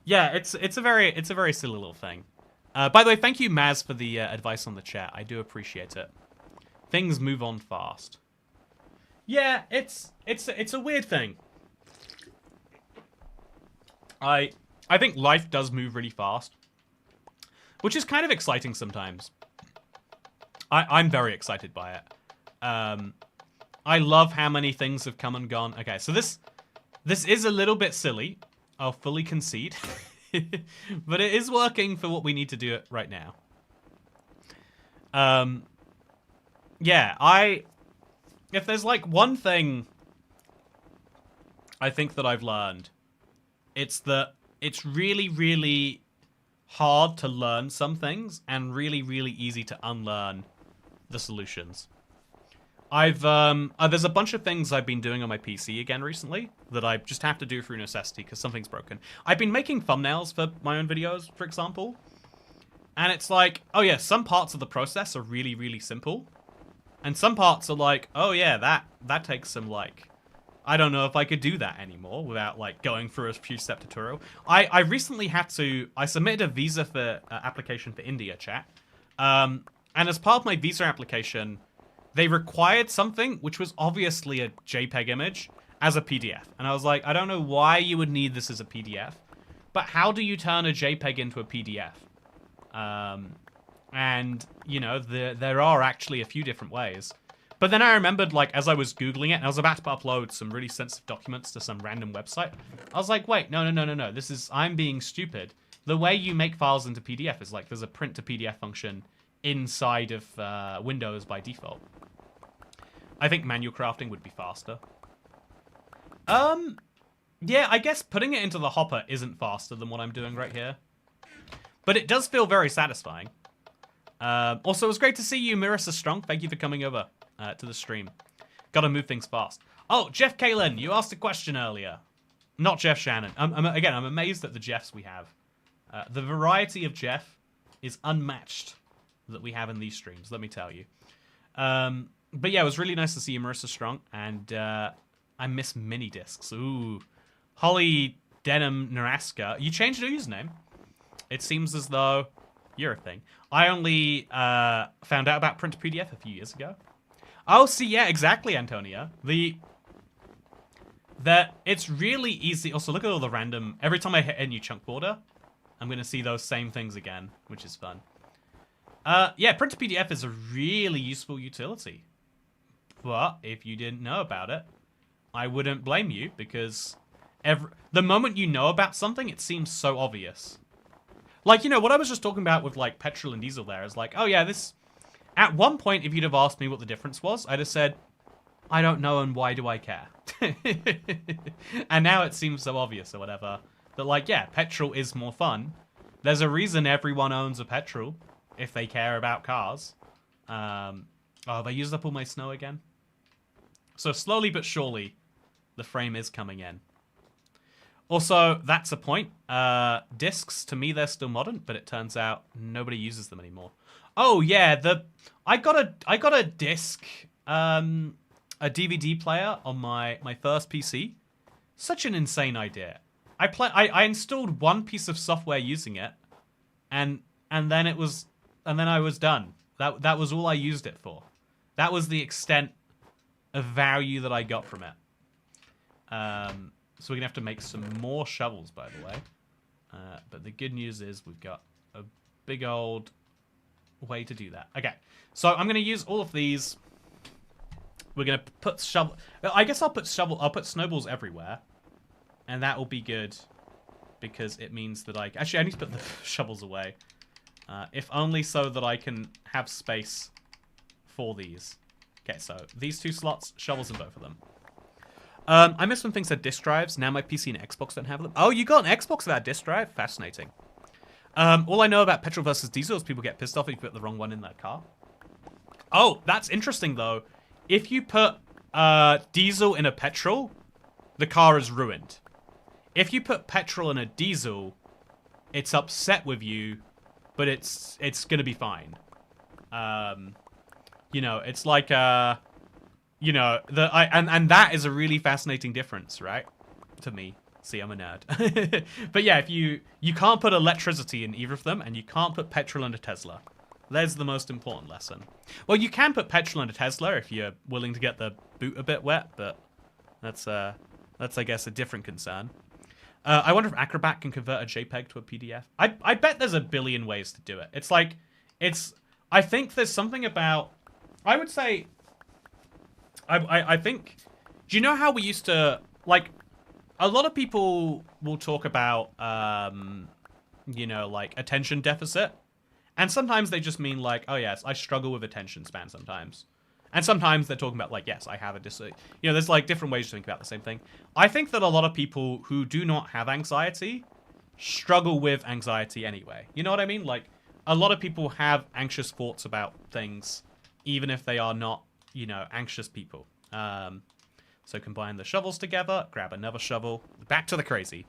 Yeah, it's a very silly little thing. By the way, thank you, Maz, for the advice on the chat. I do appreciate it. Things move on fast. Yeah, it's a weird thing. I think life does move really fast, which is kind of exciting sometimes. I'm very excited by it. I love how many things have come and gone. Okay, so this is a little bit silly. I'll fully concede. But it is working for what we need to do it right now. Yeah, if there's like one thing I think that I've learned, it's that it's really, really hard to learn some things and really, really easy to unlearn the solutions. There's a bunch of things I've been doing on my PC again recently that I just have to do through necessity because something's broken. I've been making thumbnails for my own videos, for example. And it's like, oh yeah, some parts of the process are really, really simple. And some parts are like, oh yeah, that takes some like, I don't know if I could do that anymore without like going through a few step tutorial. I recently had to, I submitted a visa for application for India, chat. And as part of my visa application, they required something which was obviously a JPEG image as a PDF. And I was like, I don't know why you would need this as a PDF, but how do you turn a JPEG into a PDF? And, you know, there are actually a few different ways. But then I remembered, like, as I was Googling it, and I was about to upload some really sensitive documents to some random website, I was like, wait, no, I'm being stupid. The way you make files into PDF is, like, there's a print to PDF function inside of Windows by default. I think manual crafting would be faster. Yeah, I guess putting it into the hopper isn't faster than what I'm doing right here. But it does feel very satisfying. Also, it was great to see you, Marissa Strong. Thank you for coming over to the stream. Gotta move things fast. Oh, Jeff Kalen, you asked a question earlier. Not Jeff Shannon. Again, I'm amazed at the Jeffs we have. The variety of Jeff is unmatched that we have in these streams, let me tell you. But yeah, it was really nice to see you, Marissa Strong. And I miss mini discs. Ooh. Holly Denim Naraska. You changed your username. It seems as though you're a thing. I only found out about print to PDF a few years ago. Oh, see, yeah, exactly, Antonia. It's really easy. Also, look at all the random... Every time I hit a new chunk border, I'm going to see those same things again, which is fun. Yeah, print to PDF is a really useful utility. But if you didn't know about it, I wouldn't blame you, because the moment you know about something, it seems so obvious. Like, you know, what I was just talking about with, like, petrol and diesel there is like, oh, yeah, this... At one point, if you'd have asked me what the difference was, I'd have said, I don't know, and why do I care? And now it seems so obvious or whatever. That, like, yeah, petrol is more fun. There's a reason everyone owns a petrol if they care about cars. Oh, have I used up all my snow again? So slowly but surely, the frame is coming in. Also, that's a point. Discs, to me, they're still modern, but it turns out nobody uses them anymore. Oh yeah, I got a disc, a DVD player on my first PC. Such an insane idea. I installed one piece of software using it, and then I was done. That was all I used it for. That was the extent of value that I got from it. So we're gonna have to make some more shovels, by the way. But the good news is we've got a big old way to do that. Okay, so I'm gonna use all of these. We're gonna put shovel. I guess I'll put snowballs everywhere, and that will be good because it means that actually I need to put the shovels away, if only so that I can have space for these. Okay, so these two slots, shovels in both of them. I missed when things had disk drives. Now my PC and Xbox don't have them. Oh, you got an Xbox without disk drive? Fascinating. All I know about petrol versus diesel is people get pissed off if you put the wrong one in their car. Oh, that's interesting, though. If you put diesel in a petrol, the car is ruined. If you put petrol in a diesel, it's upset with you, but it's going to be fine. You know, it's like... You know, and that is a really fascinating difference, right? To me. See, I'm a nerd. But yeah, if you can't put electricity in either of them, and you can't put petrol in a Tesla. There's the most important lesson. Well, you can put petrol in a Tesla if you're willing to get the boot a bit wet, but that's I guess a different concern. I wonder if Acrobat can convert a JPEG to a PDF. I bet there's a billion ways to do it. I think there's something about, I would say, I think, do you know how we used to, like, a lot of people will talk about, you know, like, attention deficit. And sometimes they just mean, like, oh, yes, I struggle with attention span sometimes. And sometimes they're talking about, like, yes, I have a you know, there's, like, different ways to think about the same thing. I think that a lot of people who do not have anxiety struggle with anxiety anyway. You know what I mean? Like, a lot of people have anxious thoughts about things, even if they are not, you know, anxious people. So combine the shovels together, grab another shovel, back to the crazy.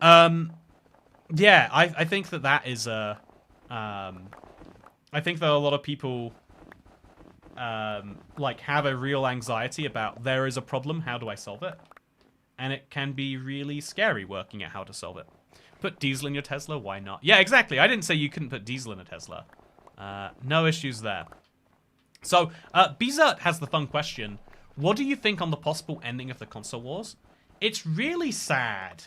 Yeah, I think that is a... I think that a lot of people, like, have a real anxiety about, there is a problem, how do I solve it? And it can be really scary working out how to solve it. Put diesel in your Tesla, why not? Yeah, exactly. I didn't say you couldn't put diesel in a Tesla. No issues there. So, Bizert has the fun question. What do you think on the possible ending of the console wars? It's really sad.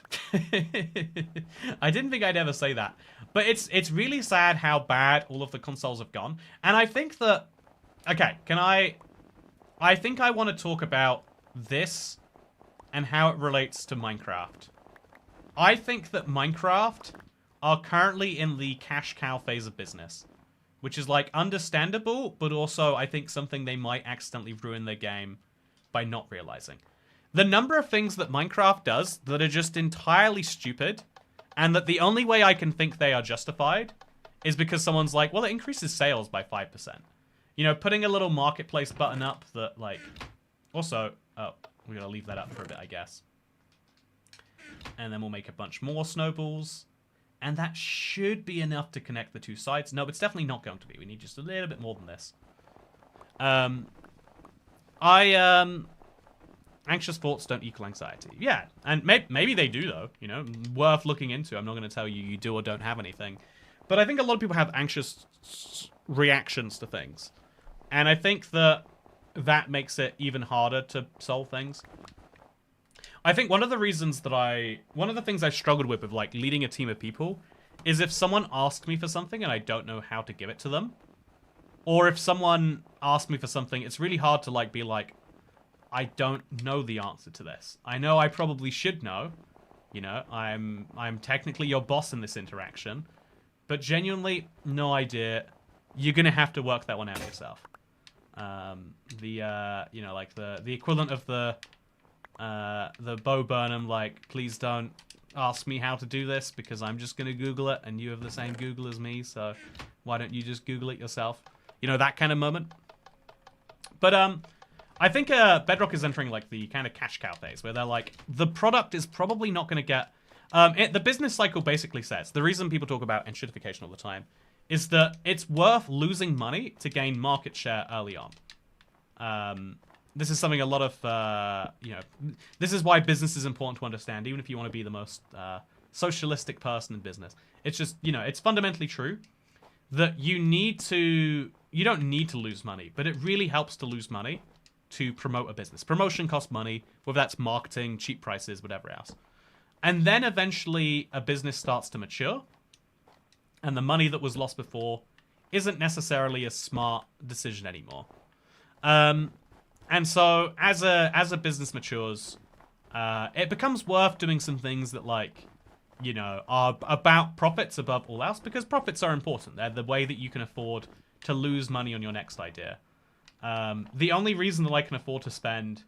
I didn't think I'd ever say that. But it's really sad how bad all of the consoles have gone. And I think that... Okay, I think I want to talk about this and how it relates to Minecraft. I think that Minecraft are currently in the cash cow phase of business. Which is, like, understandable, but also I think something they might accidentally ruin their game by not realizing. The number of things that Minecraft does that are just entirely stupid, and that the only way I can think they are justified is because someone's like, well, it increases sales by 5%. You know, putting a little marketplace button up that, like... Also, oh, we're going to leave that up for a bit, I guess. And then we'll make a bunch more snowballs. And that should be enough to connect the two sides. No, it's definitely not going to be. We need just a little bit more than this. Anxious thoughts don't equal anxiety. Yeah, and maybe they do, though. You know, worth looking into. I'm not going to tell you you do or don't have anything. But I think a lot of people have anxious reactions to things. And I think that makes it even harder to solve things. I think one of the things I struggled with like, leading a team of people is if someone asks me for something and I don't know how to give it to them. Or if someone asks me for something, it's really hard to, like, be like, I don't know the answer to this. I know I probably should know. You know, I'm technically your boss in this interaction. But genuinely, no idea. You're going to have to work that one out yourself. You know, like, the equivalent of the Bo Burnham, like, please don't ask me how to do this because I'm just going to Google it and you have the same Google as me, so why don't you just Google it yourself? You know, that kind of moment. But, I think Bedrock is entering, like, the kind of cash cow phase where they're like, the product is probably not going to get... the business cycle basically says, the reason people talk about enshittification all the time is that it's worth losing money to gain market share early on. This is something a lot of, you know, this is why business is important to understand, even if you want to be the most socialistic person in business. It's just, you know, it's fundamentally true that you don't need to lose money, but it really helps to lose money to promote a business. Promotion costs money, whether that's marketing, cheap prices, whatever else. And then eventually a business starts to mature, and the money that was lost before isn't necessarily a smart decision anymore. And so as a business matures, it becomes worth doing some things that, like, you know, are about profits above all else, because profits are important. They're the way that you can afford to lose money on your next idea. The only reason that I can afford to spend...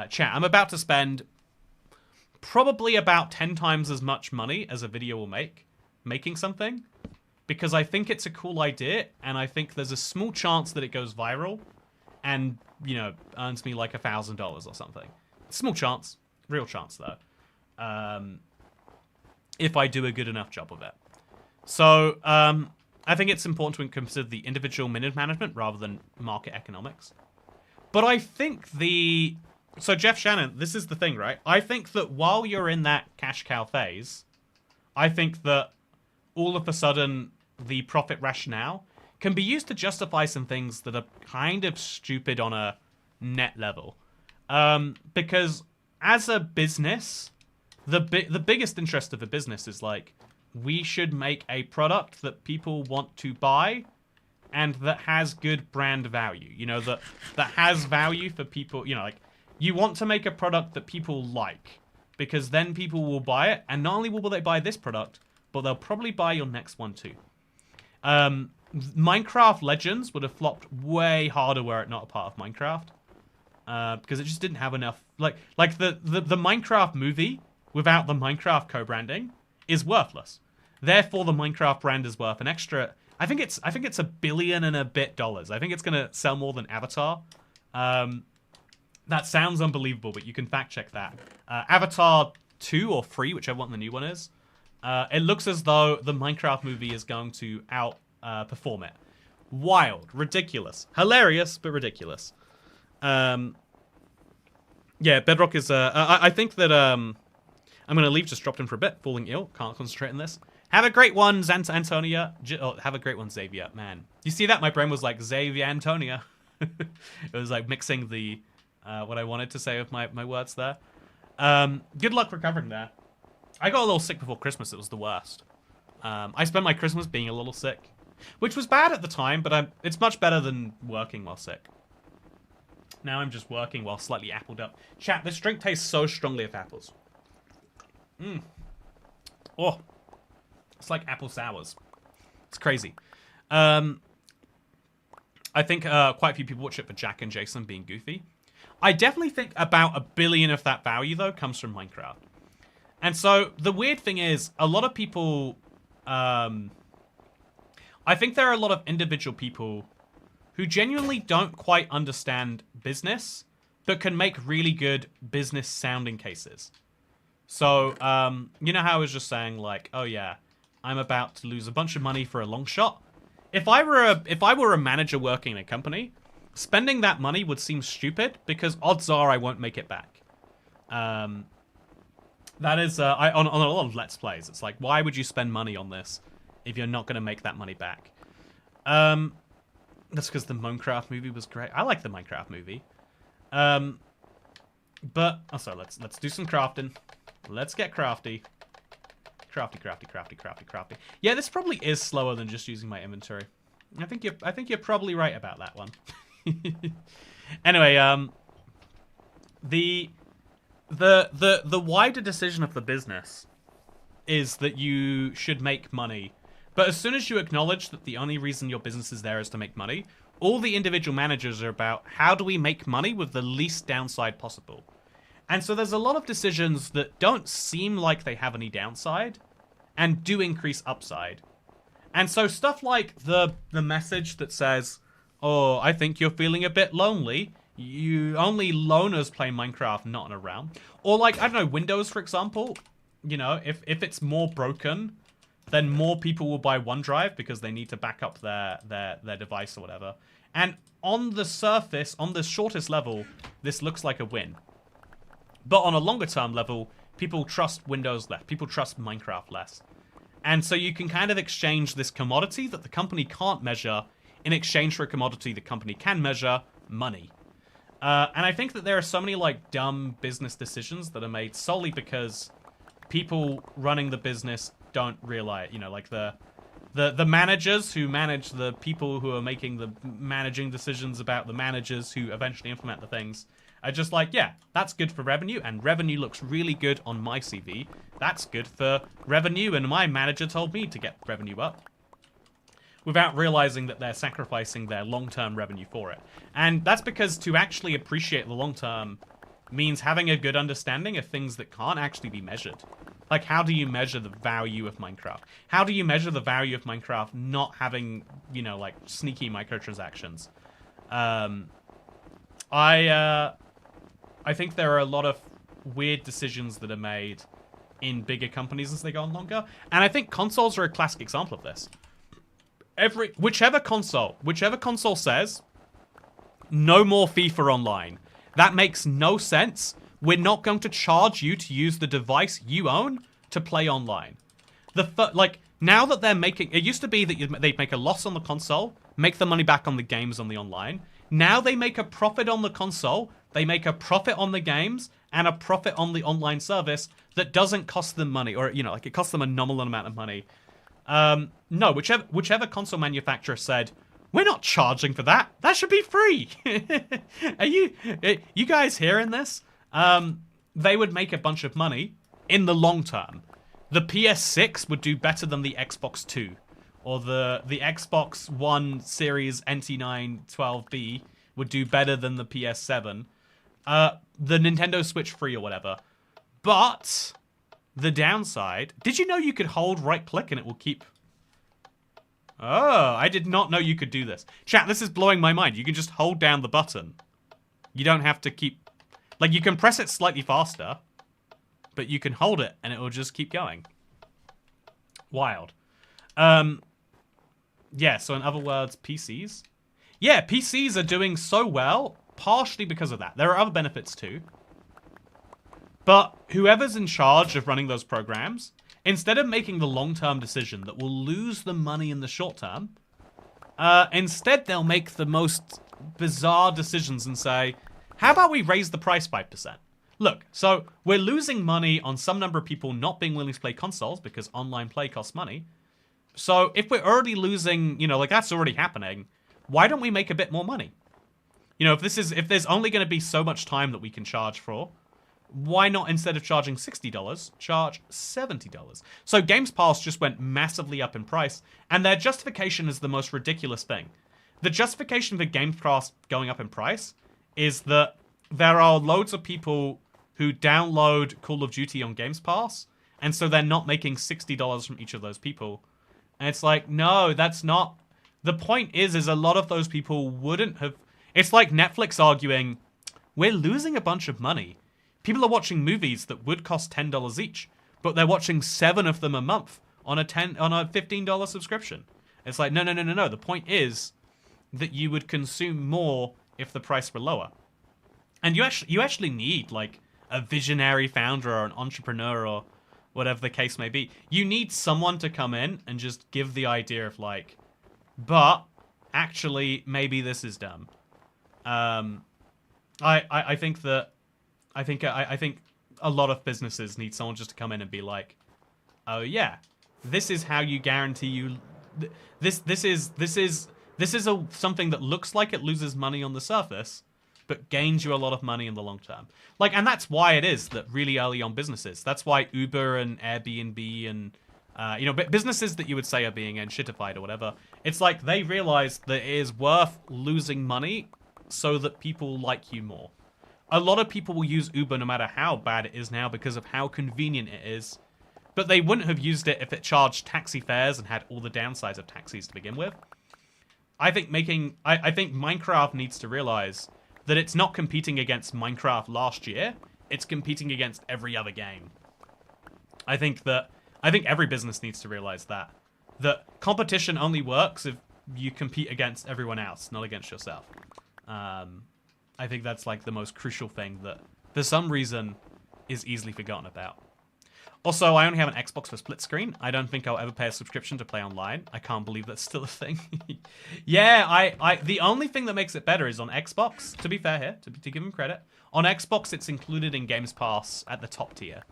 chat, I'm about to spend probably about 10 times as much money as a video will making something, because I think it's a cool idea, and I think there's a small chance that it goes viral and, you know, earns me like $1,000 or something. Small chance. Real chance, though. If I do a good enough job of it. So, I think it's important to consider the individual minute management rather than market economics. But I think the So Jeff Shannon, this is the thing, right? I think that while you're in that cash cow phase, I think that all of a sudden the profit rationale can be used to justify some things that are kind of stupid on a net level. Because as a business, the biggest interest of a business is like, we should make a product that people want to buy and that has good brand value. You know, that has value for people. You know, like, you want to make a product that people like, because then people will buy it, and not only will they buy this product, but they'll probably buy your next one too. Minecraft Legends would have flopped way harder were it not a part of Minecraft. Because it just didn't have enough... Like the Minecraft movie, without the Minecraft co-branding, is worthless. Therefore, the Minecraft brand is worth an extra... I think it's $1 billion and a bit. I think it's going to sell more than Avatar. That sounds unbelievable, but you can fact check that. Avatar 2 or 3, whichever one the new one is. It looks as though the Minecraft movie is going to outperform it. Wild, ridiculous, hilarious, but ridiculous. Yeah, Bedrock is. I think that I'm gonna leave. Just dropped in for a bit, falling ill. Can't concentrate on this. Have a great one, Antonia. Have a great one, Xavier. Man, you see that? My brain was like Xavier Antonia. It was like mixing the what I wanted to say with my words there. Good luck recovering there. I got a little sick before Christmas. It was the worst. I spent my Christmas being a little sick, which was bad at the time, but it's much better than working while sick. Now I'm just working while slightly appled up. Chat, this drink tastes so strongly of apples. Oh, it's like apple sours. It's crazy. I think quite a few people watch it for Jack and Jason being goofy. I definitely think about $1 billion of that value, though, comes from Minecraft. And so the weird thing is, a lot of people... I think there are a lot of individual people who genuinely don't quite understand business, but can make really good business-sounding cases. So, you know how I was just saying, like, oh yeah, I'm about to lose a bunch of money for a long shot? If I were a manager working in a company, spending that money would seem stupid, because odds are I won't make it back. That is, on a lot of Let's Plays, it's like, why would you spend money on this if you're not going to make that money back? That's because the Minecraft movie was great. I like the Minecraft movie. But, also, let's do some crafting. Let's get crafty. Crafty. Yeah, this probably is slower than just using my inventory. I think you're probably right about that one. Anyway, the wider decision of the business is that you should make money. But as soon as you acknowledge that the only reason your business is there is to make money, all the individual managers are about, how do we make money with the least downside possible? And so there's a lot of decisions that don't seem like they have any downside and do increase upside. And so stuff like the message that says, oh, I think you're feeling a bit lonely. You only loners play Minecraft, not in a realm. Or like, I don't know, Windows, for example. You know, if it's more broken, then more people will buy OneDrive because they need to back up their device or whatever. And on the surface, on the shortest level, this looks like a win. But on a longer term level, people trust Windows less. People trust Minecraft less. And so you can kind of exchange this commodity that the company can't measure in exchange for a commodity the company can measure, money. And I think that there are so many like dumb business decisions that are made solely because people running the business don't realize, you know, like the managers who manage the people who are making the managing decisions about the managers who eventually implement the things are just like, yeah, that's good for revenue, and revenue looks really good on my CV. That's good for revenue, and my manager told me to get revenue up. Without realizing that they're sacrificing their long-term revenue for it. And that's because to actually appreciate the long-term means having a good understanding of things that can't actually be measured. Like, how do you measure the value of Minecraft? How do you measure the value of Minecraft not having, you know, like, sneaky microtransactions? I think there are a lot of weird decisions that are made in bigger companies as they go on longer. And I think consoles are a classic example of this. Whichever console says, no more FIFA Online, That makes no sense. We're not going to charge you to use the device you own to play online. Now that they're making... It used to be that they'd make a loss on the console, make the money back on the games on the online. Now they make a profit on the console, they make a profit on the games, and a profit on the online service that doesn't cost them money. Or, it costs them a nominal amount of money. No, whichever console manufacturer said, we're not charging for that. That should be free. Are you guys hearing this? They would make a bunch of money in the long term. The PS6 would do better than the Xbox 2. Or the Xbox One Series NT9 12B would do better than the PS7. The Nintendo Switch 3 or whatever. But the downside... Did you know you could hold right-click and it will keep... Oh, I did not know you could do this. Chat, this is blowing my mind. You can just hold down the button. You don't have to keep... Like, you can press it slightly faster, but you can hold it and it will just keep going. Wild. Yeah, so in other words, PCs. Yeah, PCs are doing so well, partially because of that. There are other benefits too. But whoever's in charge of running those programs, instead of making the long-term decision that will lose them money in the short term, instead they'll make the most bizarre decisions and say, how about we raise the price 5%? Look, so we're losing money on some number of people not being willing to play consoles because online play costs money. So if we're already losing, that's already happening, why don't we make a bit more money? If there's only going to be so much time that we can charge for, why not, instead of charging $60, charge $70? So Games Pass just went massively up in price, and their justification is the most ridiculous thing. The justification for Games Pass going up in price is that there are loads of people who download Call of Duty on Games Pass, and so they're not making $60 from each of those people. And it's like, no, that's not... The point is a lot of those people wouldn't have... It's like Netflix arguing, we're losing a bunch of money. People are watching movies that would cost $10 each, but they're watching 7 of them a month on a $15 subscription. It's like, no. The point is that you would consume more if the price were lower. And you actually need, like, a visionary founder or an entrepreneur or whatever the case may be. You need someone to come in and just give the idea of, like, but actually, maybe this is dumb. I think a lot of businesses need someone just to come in and be like, oh yeah, this is how you guarantee you... This is something that looks like it loses money on the surface, but gains you a lot of money in the long term. Like, and that's why it is that really early on businesses, that's why Uber and Airbnb and, businesses that you would say are being shitified or whatever, it's like they realize that it is worth losing money so that people like you more. A lot of people will use Uber no matter how bad it is now because of how convenient it is, but they wouldn't have used it if it charged taxi fares and had all the downsides of taxis to begin with. I think Minecraft needs to realize that it's not competing against Minecraft last year, it's competing against every other game. I think every business needs to realize that competition only works if you compete against everyone else, not against yourself. I think that's like the most crucial thing that, for some reason, is easily forgotten about. Also, I only have an Xbox for split screen. I don't think I'll ever pay a subscription to play online. I can't believe that's still a thing. Yeah, the only thing that makes it better is on Xbox, to be fair here, to give them credit. On Xbox, it's included in Games Pass at the top tier.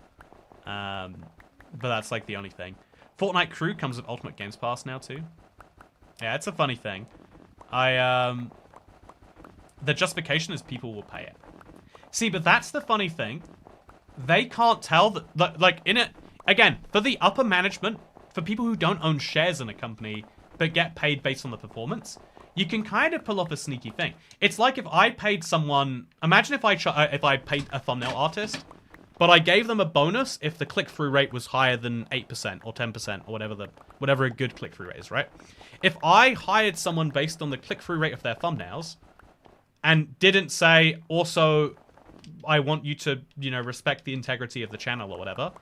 But that's like the only thing. Fortnite Crew comes with Ultimate Games Pass now too. Yeah, it's a funny thing. The justification is people will pay it. See, but that's the funny thing. They can't tell that, like, in it, again, for the upper management, for people who don't own shares in a company, but get paid based on the performance, you can kind of pull off a sneaky thing. It's like if I paid someone, imagine if I paid a thumbnail artist, but I gave them a bonus if the click-through rate was higher than 8% or 10% or whatever a good click-through rate is, right? If I hired someone based on the click-through rate of their thumbnails, and didn't say, also, I want you to, respect the integrity of the channel or whatever,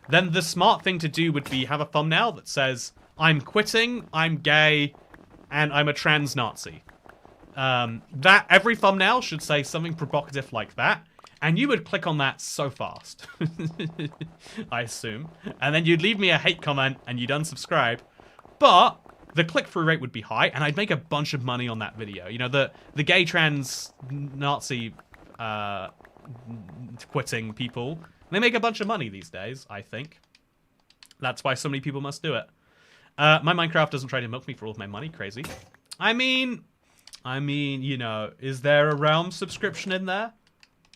then the smart thing to do would be have a thumbnail that says, I'm quitting, I'm gay, and I'm a trans Nazi. That every thumbnail should say something provocative like that. And you would click on that so fast. I assume. And then you'd leave me a hate comment and you'd unsubscribe. But the click-through rate would be high, and I'd make a bunch of money on that video. You know, the gay trans Nazi quitting people, they make a bunch of money these days, I think. That's why so many people must do it. My Minecraft doesn't try to milk me for all of my money, crazy. I mean, you know, is there a Realm subscription in there?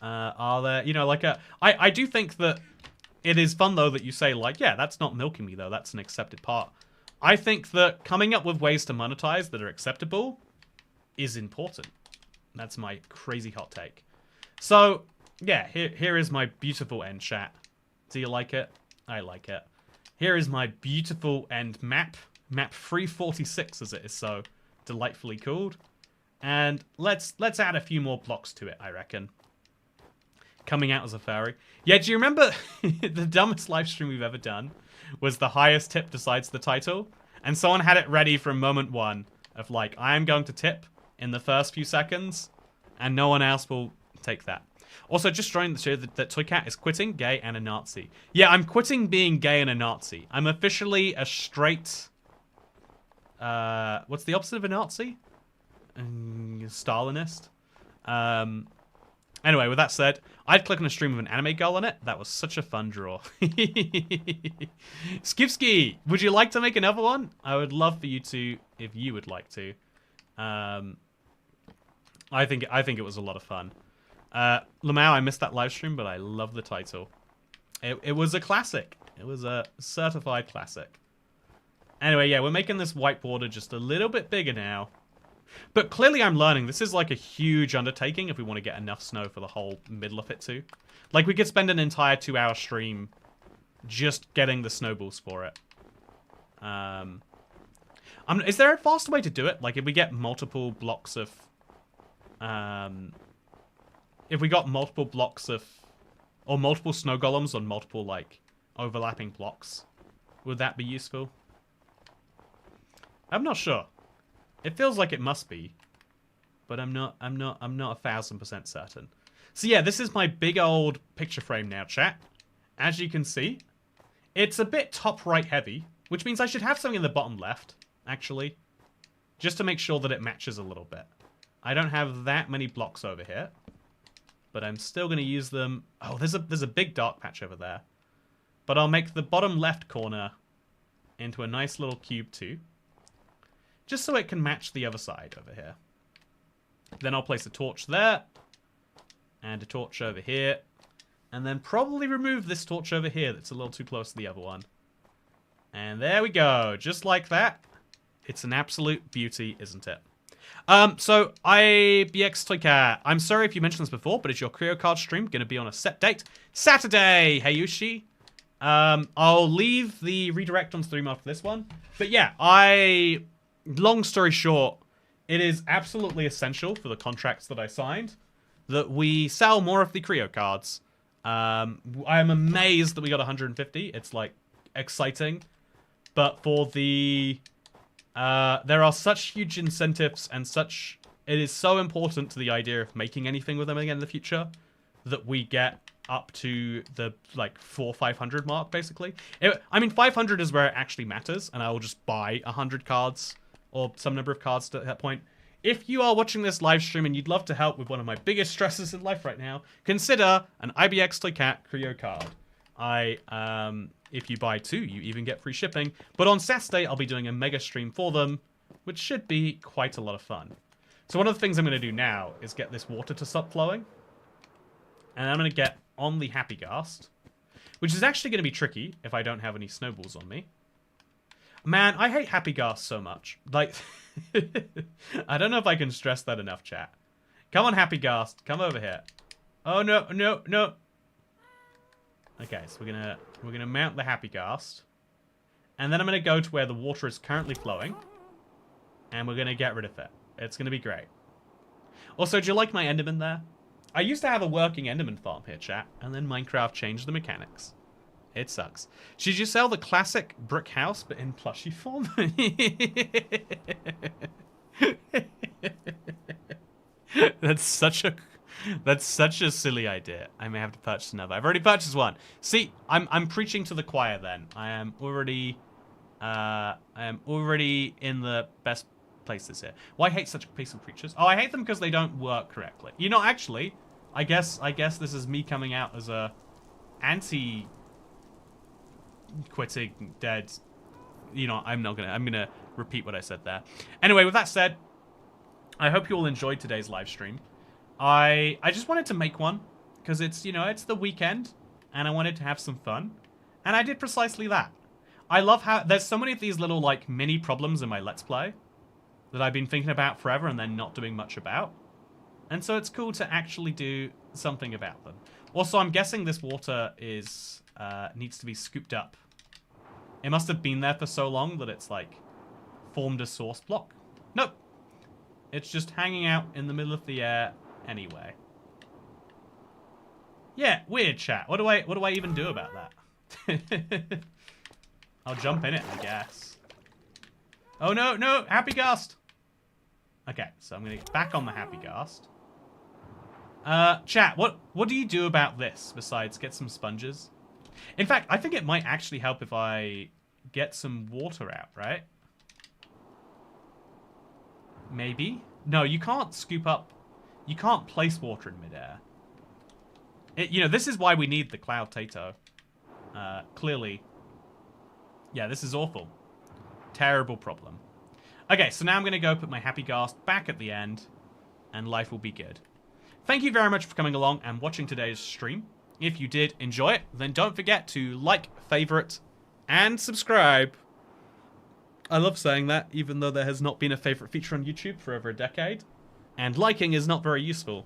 Are there, you know, like I do think that it is fun, though, that you say, like, yeah, that's not milking me, though. That's an accepted part. I think that coming up with ways to monetize that are acceptable is important. That's my crazy hot take. So, yeah, here is my beautiful end chat. Do you like it? I like it. Here is my beautiful end map. Map 346, as it is so delightfully called. And let's add a few more blocks to it, I reckon. Coming out as a furry. Yeah, do you remember the dumbest live stream we've ever done was the highest tip decides the title? And someone had it ready from moment one of like, I am going to tip in the first few seconds, and no one else will take that. Also, just trying to show that Toycat is quitting, gay, and a Nazi. Yeah, I'm quitting being gay and a Nazi. I'm officially a straight... what's the opposite of a Nazi? Stalinist. Anyway, with that said, I'd click on a stream with an anime girl on it. That was such a fun draw. Skipski, would you like to make another one? I would love for you to, if you would like to. I think it was a lot of fun. Lamau, I missed that live stream, but I love the title. It was a classic. It was a certified classic. Anyway, yeah, we're making this white border just a little bit bigger now. But clearly I'm learning. This is like a huge undertaking if we want to get enough snow for the whole middle of it too. Like we could spend an entire 2-hour stream just getting the snowballs for it. Is there a faster way to do it? Like if we get multiple blocks of... if we got multiple blocks of... Or multiple snow golems on multiple like overlapping blocks, would that be useful? I'm not sure. It feels like it must be, but I'm not 1000% certain. So yeah, this is my big old picture frame now, chat. As you can see, it's a bit top right heavy, which means I should have something in the bottom left, actually, just to make sure that it matches a little bit. I don't have that many blocks over here, but I'm still going to use them. Oh, there's a big dark patch over there, but I'll make the bottom left corner into a nice little cube too. Just so it can match the other side over here. Then I'll place a torch there. And a torch over here. And then probably remove this torch over here that's a little too close to the other one. And there we go. Just like that. It's an absolute beauty, isn't it? So, IBX Toycat. I'm sorry if you mentioned this before, but is your Creo card stream going to be on a set date? Saturday, Heyushi. I'll leave the redirect on stream after this one. But yeah, long story short, it is absolutely essential for the contracts that I signed that we sell more of the Creo cards. I am amazed that we got 150. It's like exciting, but for the there are such huge incentives and such. It is so important to the idea of making anything with them again in the future that we get up to the like 400-500 mark basically. I mean 500 is where it actually matters, and I will just buy 100 cards. Or some number of cards at that point. If you are watching this live stream and you'd love to help with one of my biggest stresses in life right now, consider an IBX Toycat Creo card. If you buy 2, you even get free shipping. But on Saturday, I'll be doing a mega stream for them, which should be quite a lot of fun. So one of the things I'm going to do now is get this water to stop flowing. And I'm going to get on the Happy Ghast, which is actually going to be tricky if I don't have any snowballs on me. Man, I hate Happy Ghast so much. Like, I don't know if I can stress that enough, chat. Come on, Happy Ghast. Come over here. Oh, no, no, no. Okay, so we're gonna mount the Happy Ghast. And then I'm gonna go to where the water is currently flowing. And we're gonna get rid of it. It's gonna be great. Also, do you like my Enderman there? I used to have a working Enderman farm here, chat. And then Minecraft changed the mechanics. It sucks. Should you sell the classic brick house, but in plushie form? That's such a silly idea. I may have to purchase another. I've already purchased one. See, I'm preaching to the choir then. I am already in the best places here. Why hate such peaceful creatures? Oh, I hate them because they don't work correctly. You know, actually, I guess this is me coming out as a anti quitting dead. You know, I'm gonna repeat what I said there. Anyway, with that said, I hope you all enjoyed today's live stream. I just wanted to make one because it's, you know, it's the weekend and I wanted to have some fun, and I did precisely that. I love how there's so many of these little like mini problems in my Let's Play that I've been thinking about forever and then not doing much about. And so it's cool to actually do something about them. Also, I'm guessing this water is needs to be scooped up. It must have been there for so long that it's like formed a source block. Nope. It's just hanging out in the middle of the air anyway. Yeah, weird chat. What do I even do about that? I'll jump in it, I guess. Oh no, no, happy ghast. Okay, so I'm gonna get back on the happy ghast. Chat, what do you do about this besides get some sponges? In fact, I think it might actually help if I get some water out, right? Maybe? No, you can't scoop up. You can't place water in midair. You know, this is why we need the Cloud Tato. Clearly. Yeah, this is awful. Terrible problem. Okay, so now I'm going to go put my happy ghast back at the end, and life will be good. Thank you very much for coming along and watching today's stream. If you did enjoy it, then don't forget to like, favorite, and subscribe. I love saying that, even though there has not been a favorite feature on YouTube for over a decade. And liking is not very useful.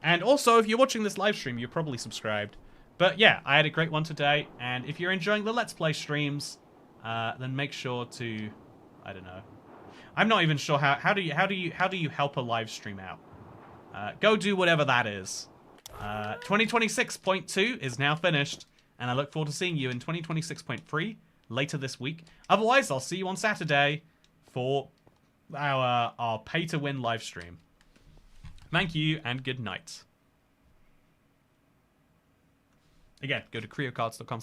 And also, if you're watching this live stream, you're probably subscribed. But yeah, I had a great one today, and if you're enjoying the Let's Play streams, then make sure to, I don't know. I'm not even sure how do you help a live stream out? Go do whatever that is. 2026.2 is now finished, and I look forward to seeing you in 2026.3 later this week. Otherwise, I'll see you on Saturday for our pay-to-win live stream. Thank you, and good night. Again, go to creocards.com.